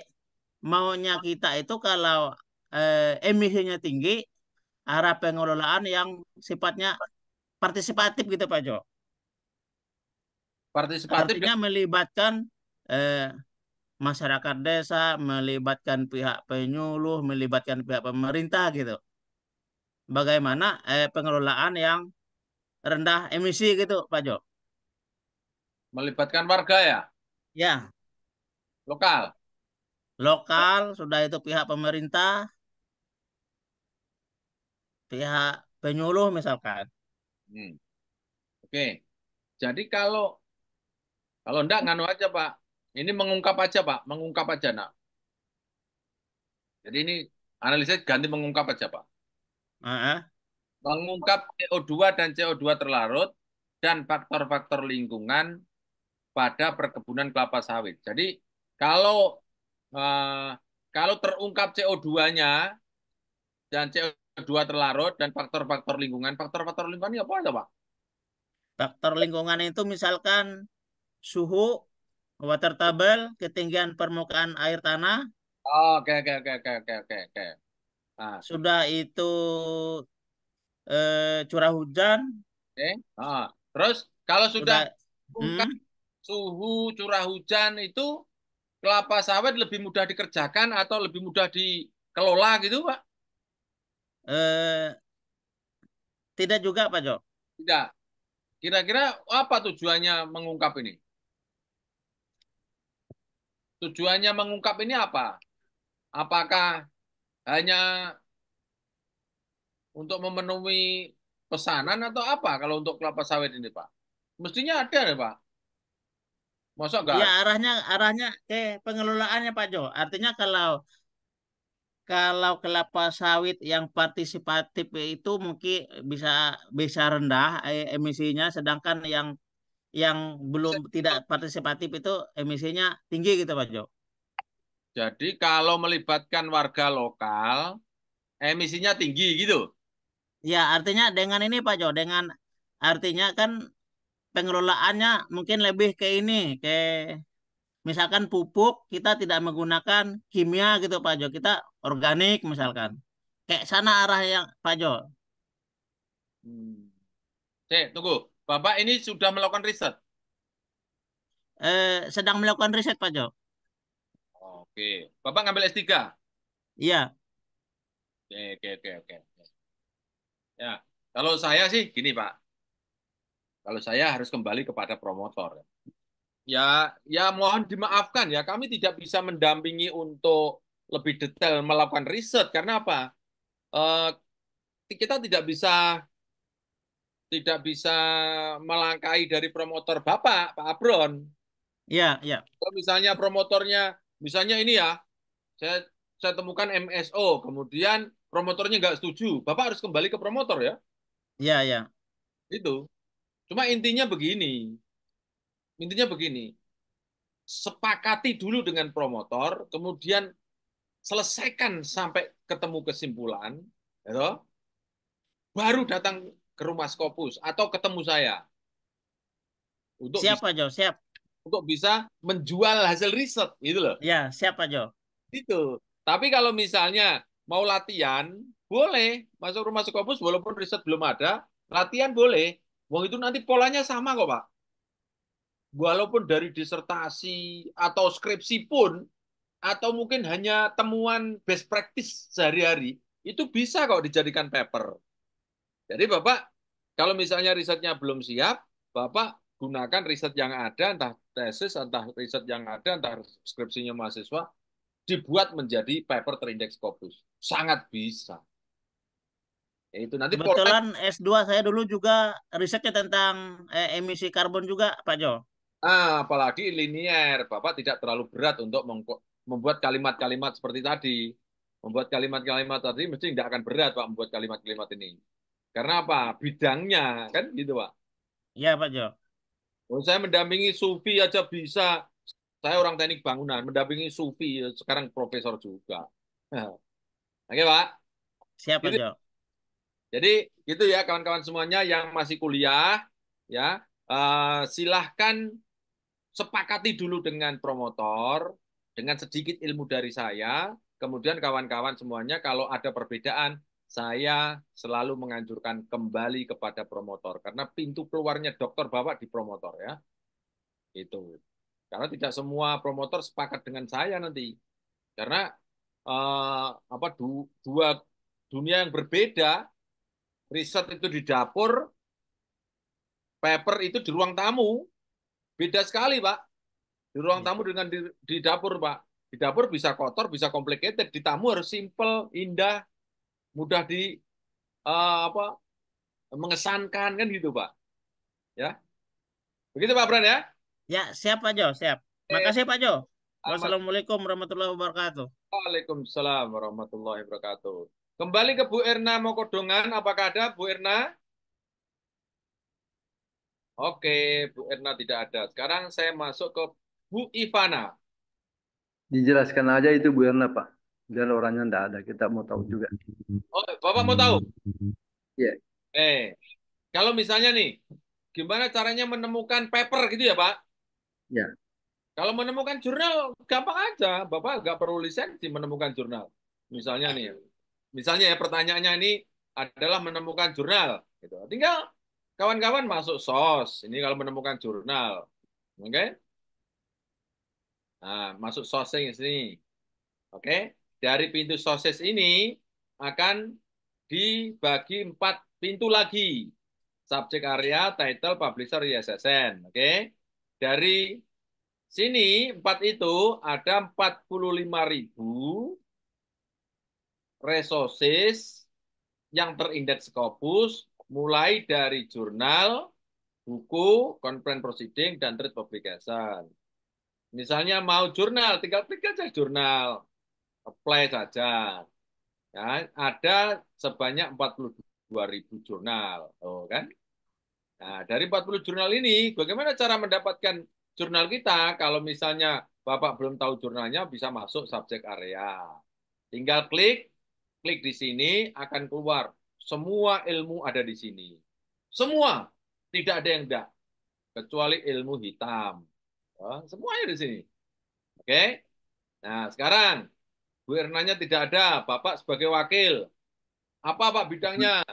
maunya kita itu kalau emisinya tinggi, arah pengelolaan yang sifatnya partisipatif gitu Pak Jo. Partisipatif Artinya melibatkan eh, masyarakat desa, melibatkan pihak penyuluh, melibatkan pihak pemerintah gitu. Bagaimana pengelolaan yang rendah emisi gitu Pak Jo. melibatkan warga ya, Ya, lokal. lokal, sudah itu pihak pemerintah, pihak penyuluh misalkan. Hmm, Oke. Jadi kalau enggak nganu aja Pak. Ini mengungkap aja Pak, mengungkap aja nak. Jadi ini analisis ganti mengungkap aja Pak. Heeh. Mengungkap CO2 dan CO2 terlarut dan faktor-faktor lingkungan pada perkebunan kelapa sawit. Jadi kalau eh, kalau terungkap CO2-nya dan CO2 terlarut dan faktor-faktor lingkungan ini apa aja Pak? Faktor lingkungan itu misalkan suhu, water table, ketinggian permukaan air tanah, Oke, oke, oke, oke, oke, oke, oke. Nah, sudah itu curah hujan, oke. Terus kalau sudah sudah ungkap hmm, suhu curah hujan itu kelapa sawit lebih mudah dikerjakan atau lebih mudah dikelola gitu, Pak? eh, tidak juga Pak Jo. Tidak. Kira-kira apa tujuannya mengungkap ini? Tujuannya mengungkap ini apa? Apakah hanya untuk memenuhi pesanan atau apa kalau untuk kelapa sawit ini, Pak? Mestinya ada ya, Pak. Masa enggak Ya ada? arahnya ke pengelolaannya Pak Jo. Artinya kalau kalau kelapa sawit yang partisipatif itu mungkin bisa bisa rendah emisinya, sedangkan yang belum tidak partisipatif itu emisinya tinggi gitu Pak Jo. Jadi kalau melibatkan warga lokal, emisinya tinggi gitu. Ya artinya dengan ini Pak Jo, dengan artinya kan pengelolaannya mungkin lebih ke ini, ke misalkan pupuk kita tidak menggunakan kimia gitu Pak Jo, kita organik misalkan. Kayak sana arah yang Pak Jo. Hmm. Tunggu. Bapak ini sudah melakukan riset. Sedang melakukan riset Pak Jo. Oke. Bapak ngambil S3. Iya, Oke, oke, oke, oke. Ya, kalau saya sih gini, Pak. Kalau saya harus kembali kepada promotor. Ya, ya mohon dimaafkan ya, kami tidak bisa mendampingi untuk lebih detail melakukan riset karena apa? Eh, kita tidak bisa melangkahi dari promotor Bapak, Pak Abron. iya, iya, Kalau misalnya promotornya, misalnya ini ya, saya saya temukan MSO, kemudian promotornya nggak setuju, Bapak harus kembali ke promotor ya, iya, iya. itu. Cuma intinya begini, sepakati dulu dengan promotor, kemudian selesaikan sampai ketemu kesimpulan, ya, baru datang ke rumah Scopus atau ketemu saya untuk Siap bisa Pak Jo, siap. untuk bisa menjual hasil riset, gitu loh. Ya, siap Pak Jo. Itu. Tapi kalau misalnya mau latihan, boleh masuk rumah Scopus walaupun riset belum ada, latihan boleh. Wong itu nanti polanya sama kok, Pak. Walaupun dari disertasi atau skripsi pun, atau mungkin hanya temuan best practice sehari-hari, itu bisa kok dijadikan paper. Jadi Bapak, kalau misalnya risetnya belum siap, Bapak gunakan riset yang ada, entah tesis, entah riset yang ada, entah skripsinya mahasiswa, dibuat menjadi paper terindeks Scopus. Sangat bisa. Itu nanti polanya, Kebetulan S2 saya dulu juga risetnya tentang emisi karbon juga Pak Jo. apalagi linier, Bapak tidak terlalu berat untuk membuat kalimat-kalimat seperti tadi. Membuat kalimat-kalimat tadi mesti tidak akan berat, Pak, membuat kalimat-kalimat ini. Karena apa? Bidangnya, kan gitu, Pak. Iya, Pak Jo. Oh, saya mendampingi Sufi aja bisa. Saya orang teknik bangunan, mendampingi Sufi, sekarang profesor juga. Oke, Pak. Siap, Pak Gitu. Jo. Jadi, gitu ya, kawan-kawan semuanya yang masih kuliah, ya, silahkan sepakati dulu dengan promotor, dengan sedikit ilmu dari saya, kemudian kawan-kawan semuanya kalau ada perbedaan, saya selalu menganjurkan kembali kepada promotor, karena pintu keluarnya dokter Bapak di promotor ya. Itu. Karena tidak semua promotor sepakat dengan saya nanti. Karena dua dunia yang berbeda, riset itu di dapur, paper itu di ruang tamu. Beda sekali, Pak. Di ruang tamu dengan di dapur, Pak. Di dapur bisa kotor, bisa complicated. Di tamu harus simple, indah, mudah di apa mengesankan kan gitu, Pak. Ya. Begitu Pak Bran ya. Ya, siap, Pak Jo. Siap. Makasih, Pak Jo. Selamat. Wassalamualaikum warahmatullahi wabarakatuh. Waalaikumsalam warahmatullahi wabarakatuh. Kembali ke Bu Erna Mokodongan, apakah ada Bu Erna? Oke, Bu Erna tidak ada. Sekarang saya masuk ke Bu Ivana. Dijelaskan aja itu Bu Erna, Pak. Dan orangnya enggak ada. Kita mau tahu juga. Oh, Bapak mau tahu? Iya. Kalau misalnya nih, gimana caranya menemukan paper gitu ya, Pak? Ya. Kalau menemukan jurnal, gampang aja. Bapak nggak perlu lisensi menemukan jurnal. Misalnya nih, misalnya ya pertanyaannya ini adalah menemukan jurnal. Gitu. Tinggal kawan-kawan masuk SOS. Ini kalau menemukan jurnal. Oke? Nah, masuk SOS ini. Oke? Dari pintu SOS ini akan dibagi 4 pintu lagi. Subjek area, title, publisher, ISSN. Oke? Dari sini 4 itu ada 45.000 resources yang terindeks Scopus mulai dari jurnal, buku, conference proceeding, dan trade publication. Misalnya mau jurnal, tinggal klik aja jurnal, apply saja. Ya, ada sebanyak 42.000 jurnal. Oh, kan? Nah, dari 40 jurnal ini, bagaimana cara mendapatkan jurnal kita? Kalau misalnya Bapak belum tahu jurnalnya, bisa masuk subjek area. Tinggal klik, klik di sini, akan keluar. Semua ilmu ada di sini. Semua. Tidak ada yang enggak. Kecuali ilmu hitam. Semuanya di sini. Oke? Nah, sekarang, Bu Ernanya tidak ada. Bapak sebagai wakil. Apa Pak bidangnya?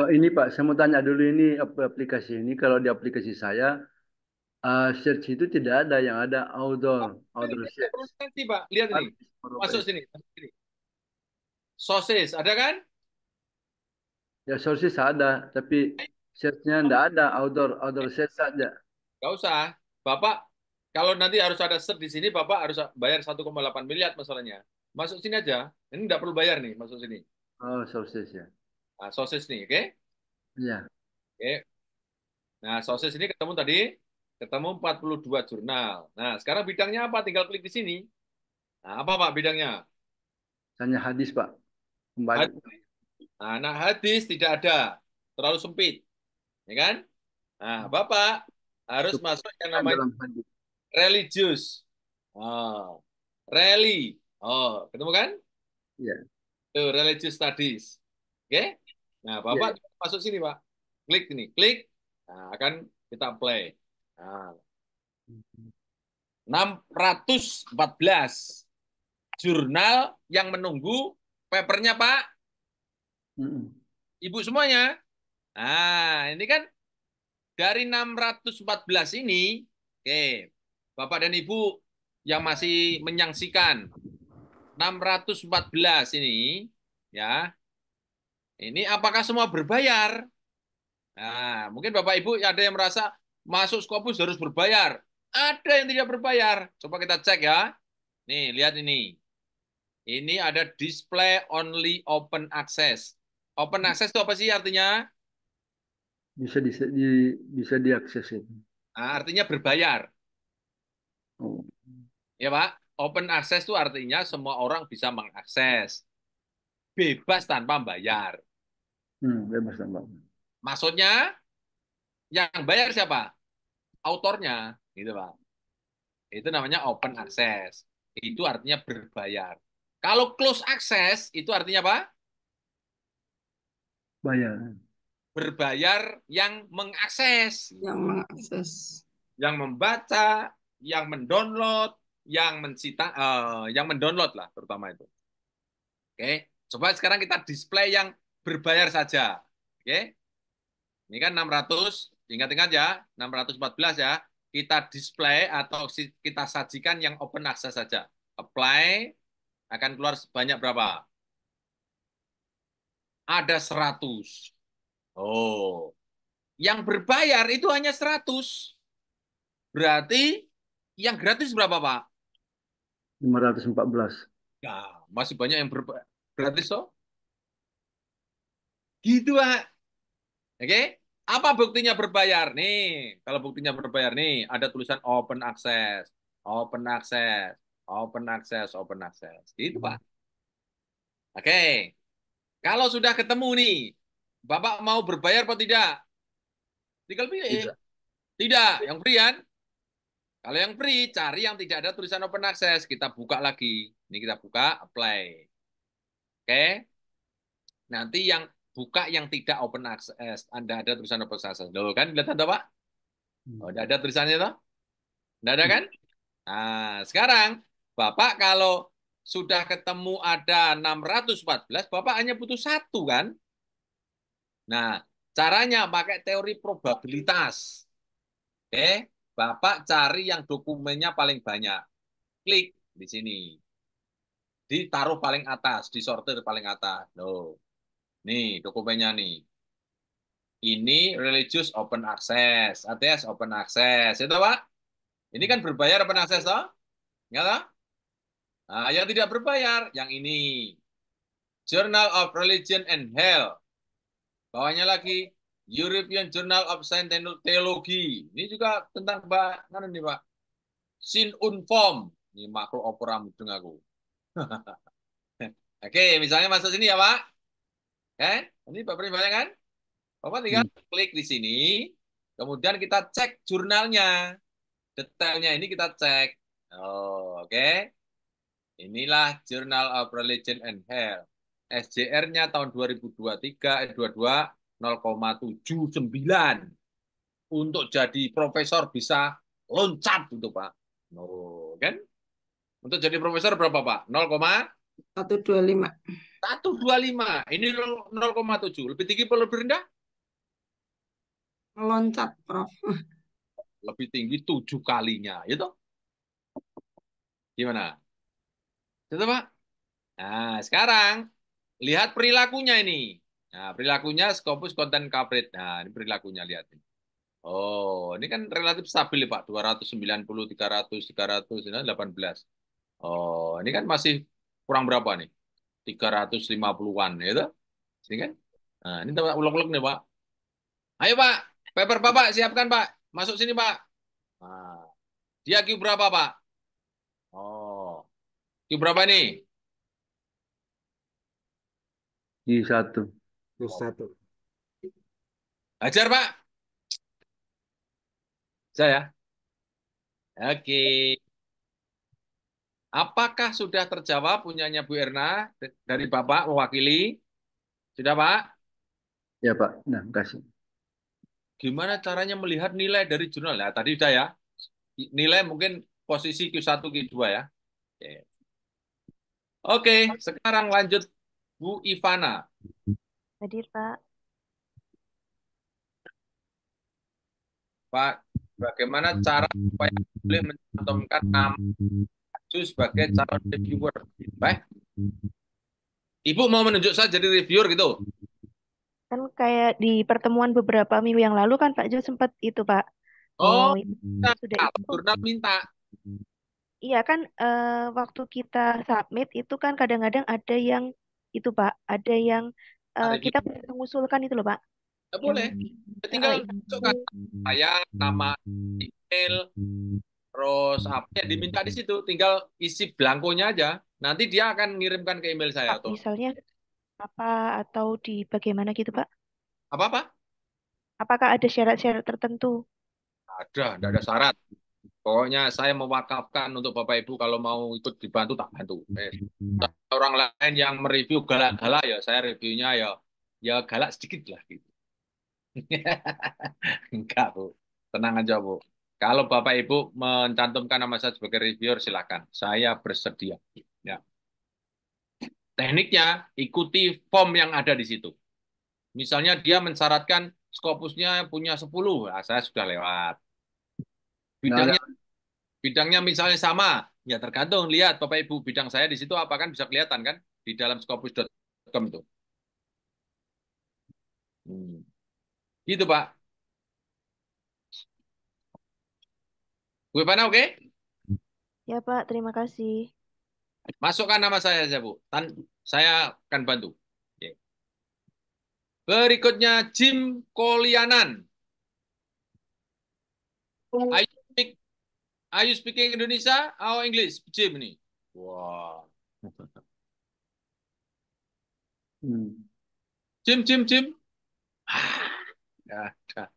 Ini Pak, saya mau tanya dulu ini aplikasi ini. Kalau di aplikasi saya, search itu tidak ada. Yang ada outdoor Tidak perlu search. nanti, Pak. Lihat ini. Masuk sini. Sosis, ada kan? Ya sources ada, tapi search-nya tidak ada. Outdoor search saja. Nggak usah. Bapak, kalau nanti harus ada search di sini, Bapak harus bayar 1,8 miliar masalahnya. Masuk sini aja. Ini nggak perlu bayar nih, masuk sini. Oh, sources ya. Nah, sosis nih, oke? Iya. Oke. Nah, sosis ini ketemu tadi, ketemu 42 jurnal. Nah, sekarang bidangnya apa? Tinggal klik di sini. Nah, apa Pak bidangnya? Hanya hadis Pak. Kembali. Nah, hadis tidak ada. Terlalu sempit. Ya kan? Nah, Bapak harus masuk yang namanya Dalam hadis. religius. Oh, reli. Oh, ketemu kan? Iya. Tuh, religious studies. Oke? Nah, Bapak masuk sini, Pak. Klik ini, klik. Nah, akan kita play. Nah, 614 jurnal yang menunggu papernya, Pak. Ibu semuanya. Nah, ini kan dari 614 ini, oke, Bapak dan Ibu yang masih menyaksikan 614 ini, ya, ini apakah semua berbayar? Nah, mungkin Bapak Ibu ada yang merasa masuk Scopus harus berbayar. Ada yang tidak berbayar. Coba kita cek ya. Nih, lihat ini. Ini ada display only open access. Open access itu apa sih artinya? Bisa diakses itu. Nah, artinya berbayar. Oh. Ya, Pak? Open access itu artinya semua orang bisa mengakses. Bebas tanpa bayar. Bebas tambah. Maksudnya, yang bayar siapa? Autornya. Gitu, Pak. Itu namanya open access. Itu artinya berbayar. Kalau close access, itu artinya apa? Bayar. Berbayar yang mengakses. Yang mengakses. Yang membaca, yang mendownload, yang yang mendownload lah terutama itu. Oke, coba sekarang kita display yang berbayar saja. Oke, ini kan 600, ingat-ingat ya, 614 ya. Kita display atau kita sajikan yang open access saja. Apply, akan keluar sebanyak berapa? Ada 100. Oh, yang berbayar itu hanya 100. Berarti yang gratis berapa, Pak? 514. Ya, masih banyak yang gratis, toh. Gitu, Pak. Oke? Apa buktinya berbayar? Nih, kalau buktinya berbayar nih, ada tulisan open access, open access, open access, open access. Gitu, Pak. Oke. Kalau sudah ketemu nih, Bapak mau berbayar atau tidak? Tinggal pilih. Tidak. Tidak, yang free kan? Kalau yang free, cari yang tidak ada tulisan open access. Kita buka lagi. Ini kita buka, apply. Oke. Nanti yang buka yang tidak open access. Anda ada tulisan open access. Loh, kan? Lihat ada, Pak? Oh, ada tulisannya, toh? Tidak ada, kan? Nah, sekarang, Bapak kalau sudah ketemu ada 614, Bapak hanya butuh satu, kan? Nah, caranya pakai teori probabilitas. Oke, Bapak cari yang dokumennya paling banyak. Klik di sini. Ditaruh paling atas, disortir paling atas. Loh. Nih, dokumennya nih. Ini religious open access, ATS open access. Itu, Pak? Ini kan berbayar open access, toh? Enggak, toh? Nah, yang tidak berbayar, yang ini. Journal of Religion and Health. Bawahnya lagi, European Journal of Science and Theology. Ini juga tentang Pak, mana nih, Pak? Sin Unform. Ini makhluk opera mudeng aku. Oke, misalnya masuk sini ya, Pak. Kan? Ini Pak banyak kan? Bapak tinggal klik di sini. Kemudian kita cek jurnalnya. Detailnya ini kita cek. Oh, oke. Inilah Journal of Religion and Health. SJR-nya tahun 2023, 22, 0,79. Untuk jadi profesor bisa loncat itu, Pak. Oh, kan? Untuk jadi profesor berapa, Pak? 125. 125. Ini 0,7. Lebih tinggi atau lebih rendah? Meloncat, Prof. Lebih tinggi 7 kalinya. Itu gimana? Itu, Pak. Nah, sekarang lihat perilakunya ini. Nah, perilakunya Scopus Content Coverage. Nah, ini perilakunya, lihat. Oh, ini kan relatif stabil, Pak. 290, 300, 300, 18. Oh, ini kan masih kurang berapa nih? 350-an, gitu. Sini kan? Nah, ini Pak ulek-ulek nih, Pak. Ayo, Pak. Paper Bapak siapkan, Pak. Masuk sini, Pak. Nah, dia Q berapa, Pak? Oh, Q berapa nih? Q1. Q1. Ajar, Pak. Saya. Oke. Apakah sudah terjawab punyanya Bu Erna dari Bapak mewakili? Sudah, Pak? Ya, Pak. Nah, kasih. Gimana caranya melihat nilai dari jurnal? Nah, tadi sudah ya. Nilai mungkin posisi Q1, Q2 ya. Oke, sekarang lanjut Bu Ivana. Hadir, Pak. Pak, bagaimana cara supaya boleh mencantumkan nama Aju sebagai calon reviewer? Baik. Ibu mau menunjuk saya jadi reviewer gitu? Kan kayak di pertemuan beberapa minggu yang lalu kan Pak Jo sempat itu, Pak. Oh, Sudah kalau itu. jurnal minta. Iya kan waktu kita submit itu kan kadang-kadang ada yang itu, Pak, ada yang kita mengusulkan itu loh, Pak. Ya, boleh. Tinggal masukkan saya, nama, email, terus apa yang diminta di situ, tinggal isi belangkonya aja. Nanti dia akan ngirimkan ke email saya Pak, atau misalnya apa atau di bagaimana gitu, Pak? apa-apa. Apakah ada syarat-syarat tertentu? Tidak ada syarat. Pokoknya saya mewakafkan untuk Bapak Ibu kalau mau ikut dibantu tak bantu. Orang lain yang mereview galak-galak ya saya reviewnya ya ya galak sedikit lah gitu. Enggak, Bu. Tenang aja, Bu. Kalau Bapak Ibu mencantumkan nama saya sebagai reviewer, silakan. Saya bersedia. Ya. Tekniknya, ikuti form yang ada di situ. Misalnya dia mensyaratkan Scopusnya punya 10, nah, saya sudah lewat. Nggak ada. Bidangnya misalnya sama, ya tergantung. Lihat, Bapak Ibu, bidang saya di situ apa kan bisa kelihatan kan? Di dalam scopus.com itu. Gitu, Pak. Bu Ivana, oke? Ya, Pak, terima kasih. Masukkan nama saya saja, Bu. Saya akan bantu. Oke. Berikutnya Jim Kolianan. Are you speaking Indonesia atau English? Jim ini. Wah. Jim. Tidak ada.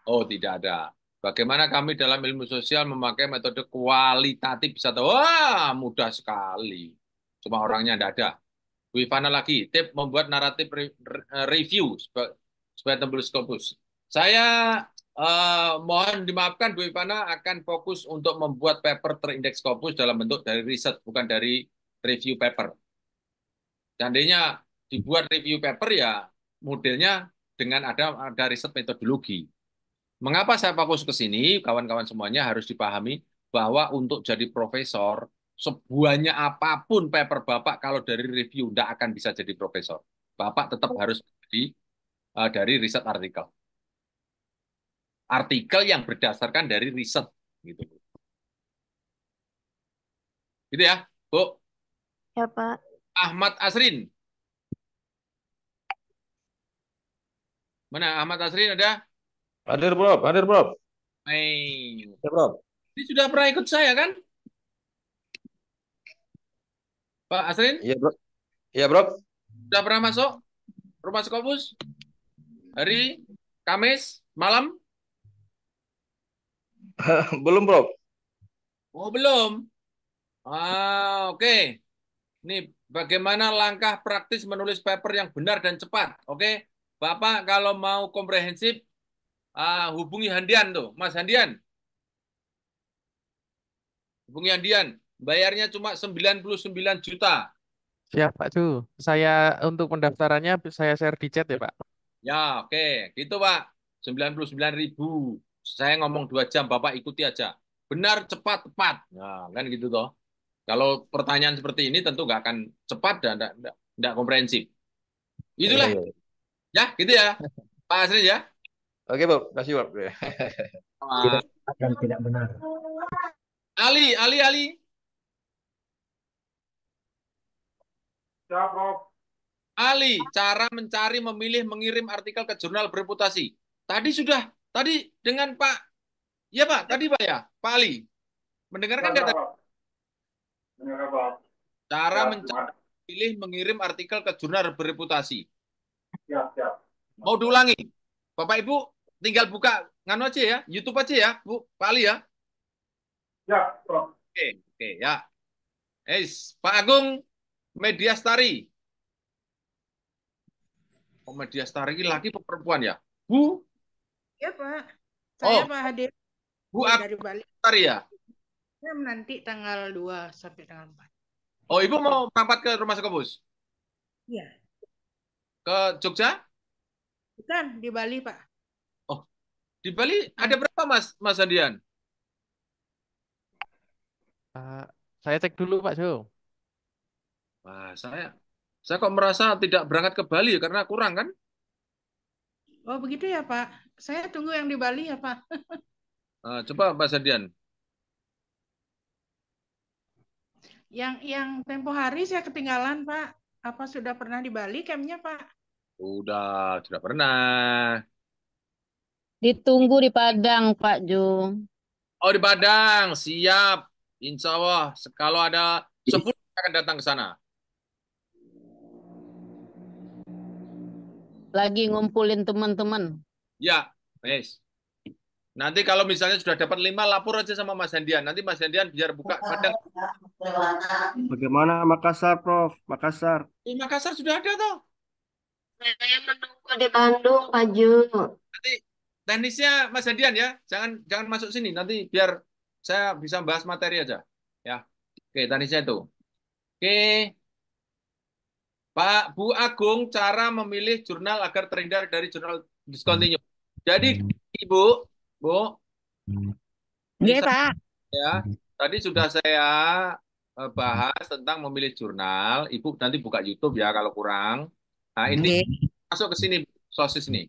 Oh, tidak ada. Bagaimana kami dalam ilmu sosial memakai metode kualitatif bisa tahu? Wah, mudah sekali. Cuma orangnya tidak ada. Bu Ivana lagi, tip membuat naratif review supaya tembus Scopus. Saya mohon dimaafkan Bu Ivana akan fokus untuk membuat paper terindeks Scopus dalam bentuk dari riset, bukan dari review paper. Seandainya dibuat review paper ya modelnya dengan ada riset metodologi. Mengapa saya fokus ke sini? Kawan-kawan semuanya harus dipahami bahwa untuk jadi profesor, sebuahnya apapun paper Bapak kalau dari review tidak akan bisa jadi profesor. Bapak tetap harus dari riset artikel. Artikel yang berdasarkan dari riset. Gitu. Gitu ya, Bu. Ya, Pak. Ahmad Asrin. Mana Ahmad Asrin ada? Hadir, Bro. Hadir, Bro. Ya, Bro. Ini sudah pernah ikut saya kan? Pak Asrin? Iya, Bro. Iya, Bro. Sudah pernah masuk rumah Scopus? Hari Kamis malam? Belum, Bro. Oh, belum. Oke. Ini bagaimana langkah praktis menulis paper yang benar dan cepat. Oke. Bapak kalau mau komprehensif, hubungi Handian tuh. Mas Handian. Hubungi Handian. Bayarnya cuma 99 juta. Siap, Pak Ju. Saya untuk pendaftarannya saya share di chat ya, Pak. Ya, oke. Gitu, Pak. 99.000. Saya ngomong 2 jam, Bapak ikuti aja. Benar, cepat, tepat. Nah, kan gitu toh. Kalau pertanyaan seperti ini tentu nggak akan cepat dan nggak komprehensif. Itulah. Iya. Ya, gitu ya. Pak Asri ya. Oke, Bro. Terima kasih, Bro. Tidak akan tidak benar. Ali. Ya, Prof. Ali, cara mencari, memilih, mengirim artikel ke jurnal bereputasi. Tadi dengan Pak, ya Pak, tadi Pak ya, Pak Ali. Mendengarkan nggak tadi? Benar, Pak. Cara Siap, mencari, memilih, mengirim artikel ke jurnal bereputasi. Siap. Mau diulangi? Bapak Ibu tinggal buka nganu aja ya, YouTube aja ya, Bu, Pak Ali ya. Ya, Prof. Oke, ya. Pak Agung Mediastari. Oh, Mediastari ini laki atau perempuan ya? Bu? Ya, Pak. Saya Oh, Pak Hadir Bu dari Bali. Mediastari ya? Saya nanti tanggal 2 sampai tanggal 4. Oh, Ibu mau berangkat ke rumah Scopus? Iya. Ke Jogja? Bukan, di Bali, Pak. Oh, di Bali ada berapa Mas Andian? Saya cek dulu, Pak Jo. Wah, saya kok merasa tidak berangkat ke Bali karena kurang kan? Oh, begitu ya, Pak. Saya tunggu yang di Bali ya, Pak. Coba Mas Andian. Yang tempo hari saya ketinggalan, Pak. Apa sudah pernah di Bali campnya, Pak? Sudah pernah. Ditunggu di Padang, Pak Jo. Oh, di Padang, siap. Insya Allah, kalau ada 10 akan datang ke sana. Lagi ngumpulin teman-teman. Ya, wes. Nanti kalau misalnya sudah dapat 5, lapor aja sama Mas Hendian. Nanti Mas Hendian biar buka Padang. Bagaimana Makassar, Prof? Makassar. Di Makassar sudah ada toh. Saya menunggu di Bandung, Pak Ju. Nanti teknisnya Mas Hendian ya. Jangan masuk sini. Nanti biar saya bisa bahas materi aja. Ya. Oke, teknisnya itu. Oke. Pak Bu Agung, cara memilih jurnal agar terhindar dari jurnal discontinue. Jadi, Ibu, Bu, Iya, bisa Pak. ya. Tadi sudah saya bahas tentang memilih jurnal. Ibu nanti buka YouTube ya kalau kurang. Nah, ini masuk ke sini, sosis ini.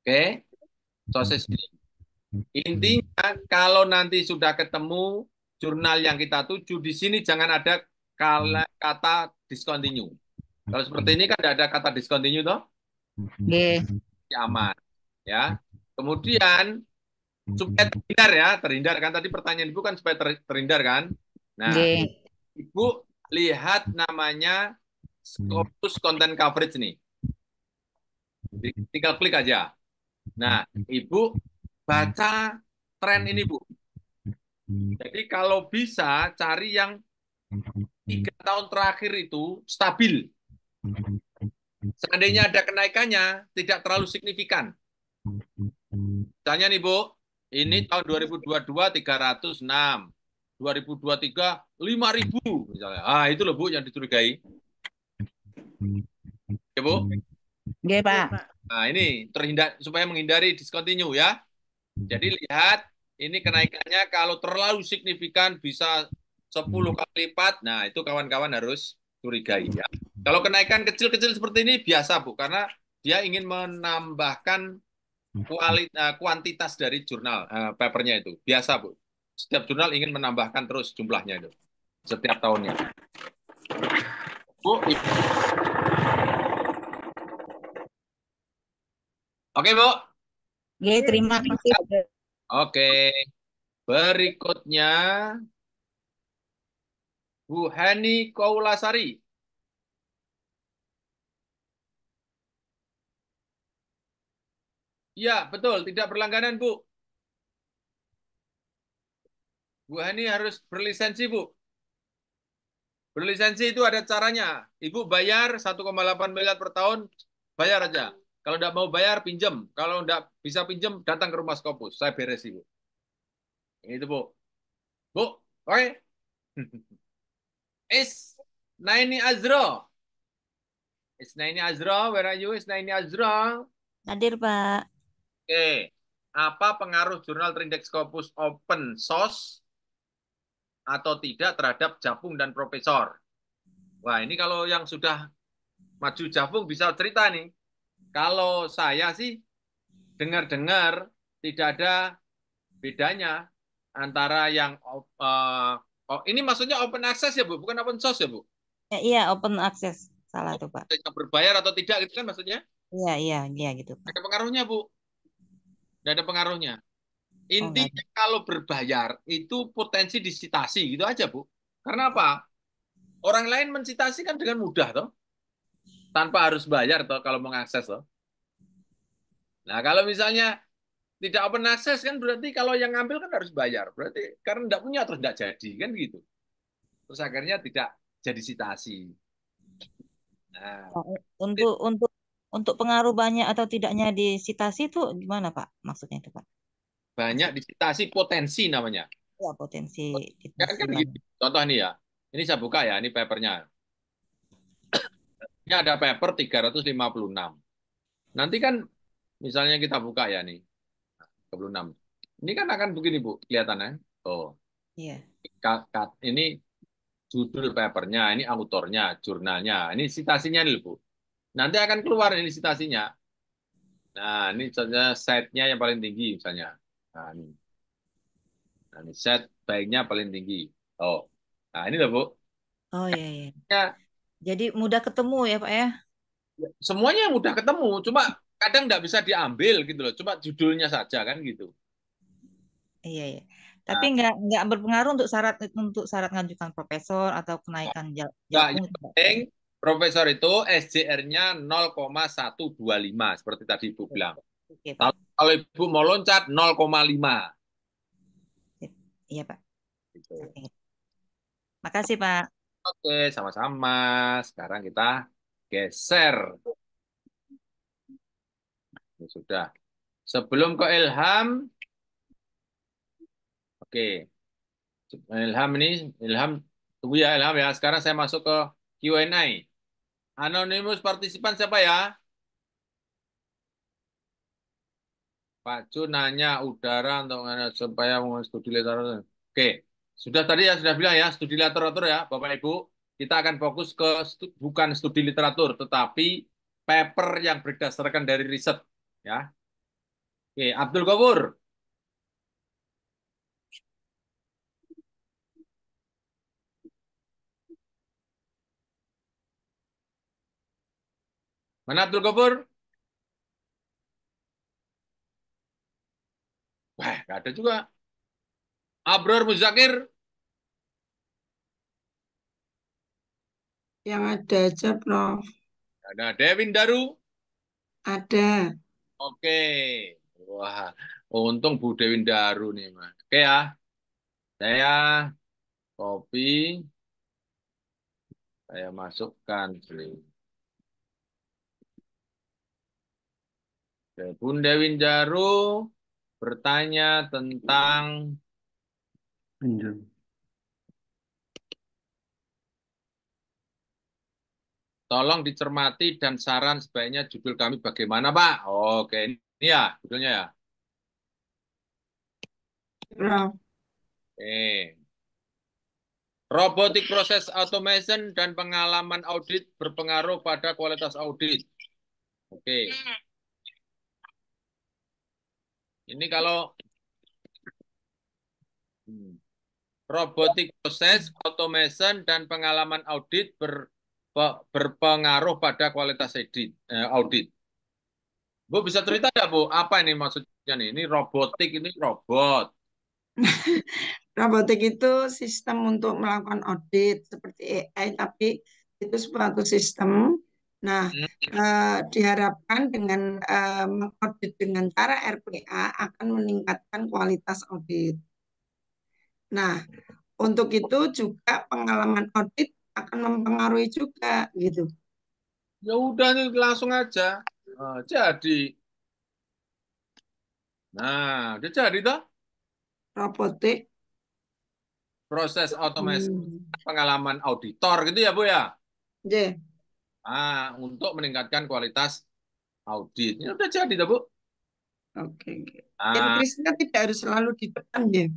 Oke, sosis ini. Intinya, kalau nanti sudah ketemu jurnal yang kita tuju, di sini jangan ada kata discontinue. Kalau seperti ini kan tidak ada kata discontinue toh? Aman ya. Kemudian supaya terhindar kan tadi pertanyaan Ibu kan supaya terhindar kan. Nah, Ibu lihat namanya Scopus Content Coverage nih. Tinggal klik aja. Nah, Ibu baca tren ini, Bu. Jadi kalau bisa cari yang 3 tahun terakhir itu stabil. Seandainya ada kenaikannya, tidak terlalu signifikan. Misalnya nih, Bu, ini tahun 2022 306, 2023 5.000 misalnya. Ah, itu loh, Bu, yang dicurigai. Ya, Bu? Oke, Pak. Nah, ini terhindar supaya menghindari discontinue ya. Jadi lihat ini kenaikannya kalau terlalu signifikan bisa 10 kali lipat. Nah, itu kawan-kawan harus curigai ya. Kalau kenaikan kecil-kecil seperti ini biasa, Bu, karena dia ingin menambahkan kuantitas dari jurnal papernya itu. Biasa, Bu. Setiap jurnal ingin menambahkan terus jumlahnya itu setiap tahunnya. Bu, oke, Bu. Oke, terima kasih. Oke. Berikutnya Bu Hani Kaulasari. Iya, betul. Tidak berlangganan, Bu. Bu Hani harus berlisensi, Bu. Berlisensi itu ada caranya. Ibu bayar 1,8 miliar per tahun, bayar aja. Kalau tidak mau bayar, pinjam. Kalau tidak bisa pinjam, datang ke rumah Scopus. Saya beres, Ibu. Itu, Bu. Bu, oke. Naini Azra. Naini Azra, where are you? Naini Azra. Hadir, Pak. Oke. Apa pengaruh jurnal terindeks Scopus open source atau tidak terhadap Japung dan Profesor? Wah, ini kalau yang sudah maju Japung bisa cerita nih. Kalau saya sih dengar-dengar tidak ada bedanya antara yang ini maksudnya open access ya, Bu, bukan open source ya, Bu? Iya, open access. Salah tuh, Pak. Berbayar atau tidak gitu kan maksudnya? Iya gitu, Pak. Ada pengaruhnya, Bu? Tidak ada pengaruhnya. Intinya kalau berbayar itu potensi disitasi gitu aja, Bu. Karena apa? Orang lain mensitasi kan dengan mudah toh. Tanpa harus bayar toh kalau mengakses toh. Nah, kalau misalnya tidak open access kan berarti kalau yang ngambil kan harus bayar. Berarti karena tidak punya terus tidak jadi kan gitu. Terus akhirnya tidak jadi sitasi. Nah, untuk pengaruh banyak atau tidaknya di sitasi itu gimana, Pak? Maksudnya itu, Pak? Banyak disitasi potensi namanya. Ya, potensi. Kan gitu. Contoh nih ya. Ini saya buka ya, ini papernya. Ini ada paper 356. Nanti kan misalnya kita buka ya nih. 36. Ini kan akan begini, Bu, kelihatannya. Oh. Iya. Ini judul papernya, ini autornya, jurnalnya. Ini citasinya nih, Bu. Nanti akan keluar ini citasinya. Nah, ini misalnya setnya yang paling tinggi misalnya. Nah, ini. Nah, ini set baiknya paling tinggi. Oh. Nah, ini loh, Bu. Oh, iya. Ya. Jadi mudah ketemu ya, Pak ya? Semuanya mudah ketemu, cuma kadang nggak bisa diambil gitu loh, cuma judulnya saja kan gitu. Iya, iya. Nah, Tapi nggak berpengaruh untuk syarat mengajukan profesor atau kenaikan nggak, jakpung yang tidak. penting profesor itu SJR-nya 0,125 seperti tadi Ibu bilang. Oke, Pak. Kalau Ibu mau loncat 0,5. Iya, Pak. Gitu. Oke. Makasih, Pak. Oke, sama-sama. Sekarang kita geser. Ini sudah. Sebelum ke Ilham, oke. Ilham, tunggu ya Ilham ya. Sekarang saya masuk ke Q&A. Anonimus partisipan siapa ya? Pak Ju nanya udara untuk supaya studi literatur. Oke, sudah tadi ya sudah bilang ya studi literatur ya Bapak Ibu. Kita akan fokus ke bukan studi literatur, tetapi paper yang berdasarkan dari riset ya. Oke, Abdul Gofur. Mana Abdul Gofur? Wah, nggak ada juga. Abror Muzakir. Yang ada aja, Prof. Ada Devin Daru. Ada. Oke. Wah, untung Bu Devin Daru nih, Mas. Oke ya. Saya copy. Saya masukkan sini. Oke, Bun Devin Daru bertanya tentang tolong dicermati dan saran sebaiknya judul kami bagaimana, Pak? Oke, ini ya judulnya ya. Prof. Oke. Robotic Process Automation dan pengalaman audit berpengaruh pada kualitas audit. Oke. Ini kalau Robotic Process Automation dan pengalaman audit berpengaruh pada kualitas audit. Bu bisa cerita ya Bu, apa ini maksudnya nih? Ini robotik, ini robot. Robotik itu sistem untuk melakukan audit seperti AI, tapi itu suatu sistem. Nah, diharapkan dengan mengaudit dengan cara RPA akan meningkatkan kualitas audit. Nah, untuk itu juga pengalaman audit akan mempengaruhi juga gitu. Ya udah nih langsung aja. Jadi. Nah, udah jadi toh? Robotik. Proses otomasi pengalaman auditor gitu ya Bu ya? Yeah. Untuk meningkatkan kualitas audit. Ini udah jadi toh Bu? Oke. Increase-nya tidak harus selalu di depan ya,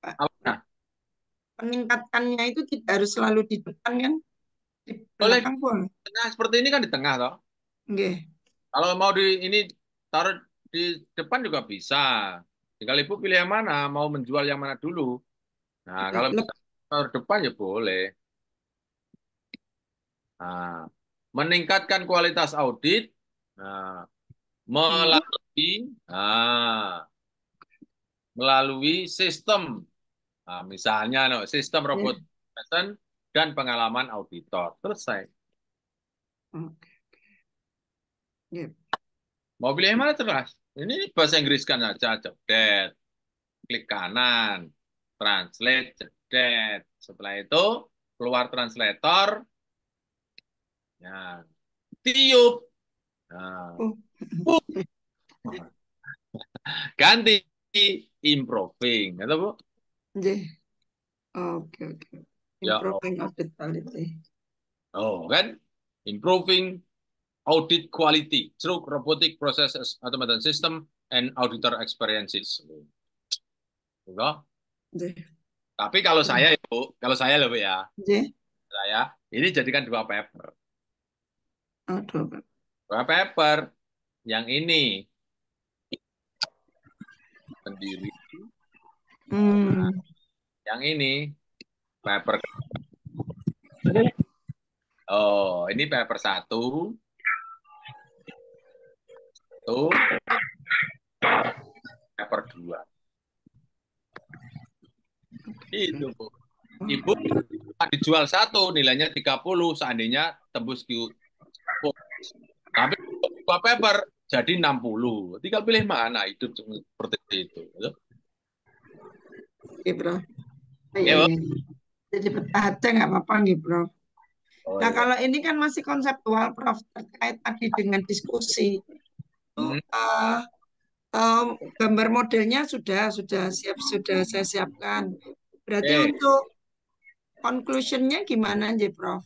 Pak. Apa? Peningkatannya itu tidak harus selalu di depan kan? Di Boleh belakang pun. Nah, seperti ini kan di tengah toh. Okay. Kalau mau ini taruh di depan juga bisa. Tinggal Ibu pilih yang mana, mau menjual yang mana dulu. Nah, kalau bisa taruh depan ya boleh. Nah, meningkatkan kualitas audit melalui sistem. Nah, misalnya sistem robot dan pengalaman auditor. Selesai. Mau pilih yang mana terus? Ini bahasa Inggris kan aja, cedet. Klik kanan, translate, cedet. Setelah itu keluar translator, ya, tiup, ganti improving, gitu Bu? Oke. Improving audit quality. Kan? Improving audit quality through robotic processes, automation system, and auditor experiences. Tapi kalau saya Ibu, loh Bu ya, saya ini jadikan dua paper. Dua paper. Yang ini sendiri. Yang ini paper. Ini paper 1. Itu per 2. Itu, Bu. Ibu dijual 1, nilainya 30, seandainya tembus Q. Tapi buka paper jadi 60. Tinggal pilih mana, hidup seperti itu. Oke, Bro. Oke, Bu. Jadi peta aja nggak apa-apa nih, Bro. Oh, Nah, iya. kalau ini kan masih konseptual, Prof, terkait tadi dengan diskusi. Gambar modelnya sudah saya siapkan. Berarti Oke. untuk conclusion-nya gimana aja, Prof?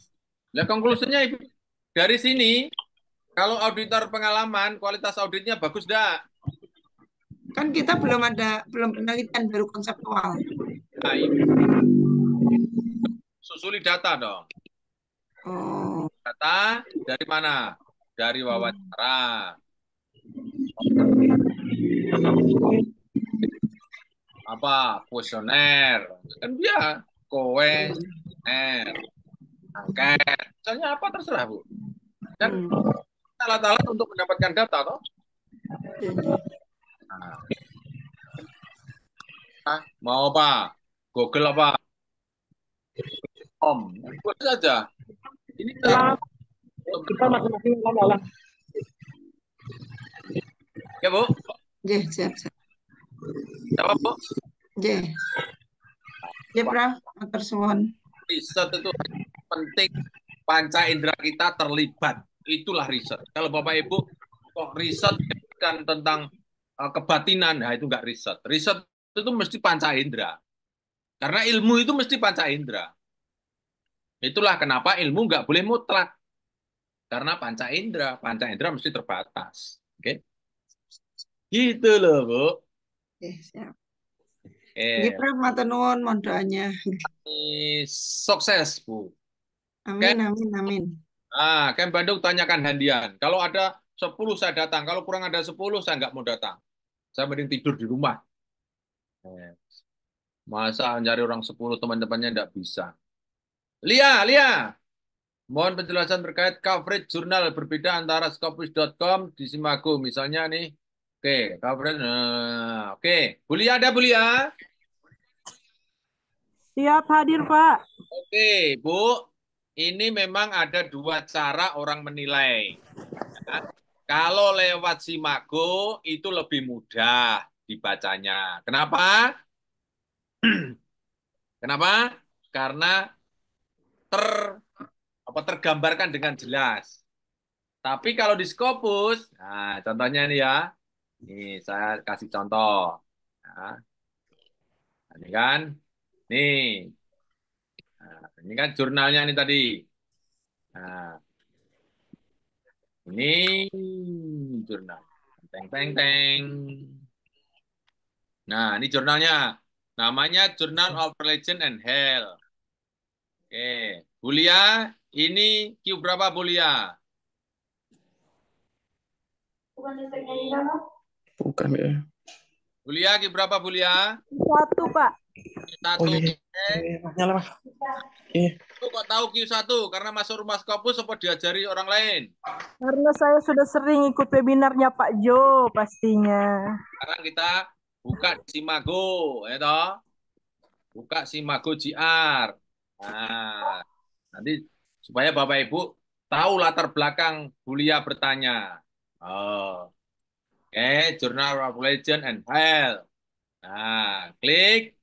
Nah, konklusinya Ibu, dari sini, kalau auditor pengalaman, kualitas auditnya bagus enggak? Kan kita belum penelitian, baru konseptual. Nah, Ibu susuli data dong. Oh. Data dari mana? Dari wawancara. Apa? Kuesioner. Kan dia kuesioner. Angket. Misalnya apa terserah, Bu. Dan alat-alat untuk mendapatkan data, toh? Nah, mau apa? Google apa? Boleh saja. Ini Kita masing-masing ngomong. Ya, Bu. Siap. Apa, Bu? Ya, Prof. Matur suwun. Riset itu penting, panca indera kita terlibat. Itulah riset. Kalau Bapak Ibu kok riset kan tentang kebatinan, nah itu enggak riset. Riset itu mesti panca indera. Karena ilmu itu mesti panca indera. Itulah kenapa ilmu nggak boleh mutlak. Karena panca indera mesti terbatas. Oke? Gitu loh, Bu. Siap. Ini Prof, matur nuwun mohon doanya. Sukses, Bu. Amin. Kem Bandung tanyakan Handian. Kalau ada 10 saya datang. Kalau kurang ada 10 saya nggak mau datang. Saya mending tidur di rumah. Masa nyari orang 10 teman-temannya nggak bisa. Lia. Mohon penjelasan terkait coverage jurnal berbeda antara Scopus.com di Simago. Misalnya nih. Oke, coverage. Oke. Bulia ada, Bulia? Siap hadir, Pak. Oke, Bu. Ini memang ada 2 cara orang menilai. Ya. Kalau lewat Simago itu lebih mudah dibacanya. Kenapa? Kenapa? Karena tergambarkan dengan jelas. Tapi kalau di Scopus, nah contohnya nih ya. Nih saya kasih contoh. Nah, ini kan. Nih. Nah, ini kan jurnalnya nih tadi. Nah, ini jurnal. Teng. Nah, ini jurnalnya. Namanya Journal of Religion and Health. Oke. Bulia, ini Q berapa, Bulia? Bukan ya. Bulia, Q berapa, Bulia? 1, Pak. 1. Nyala, Mas. Itu kok tahu Q1? Karena masuk rumah Scopus apa diajari orang lain? Karena saya sudah sering ikut webinarnya Pak Jo, pastinya. Sekarang kita buka Simago, ya toh? Buka Simago JR. Nah, nanti supaya Bapak Ibu tahu latar belakang Bulia bertanya. Oke, Journal of Religion and Health. Nah, klik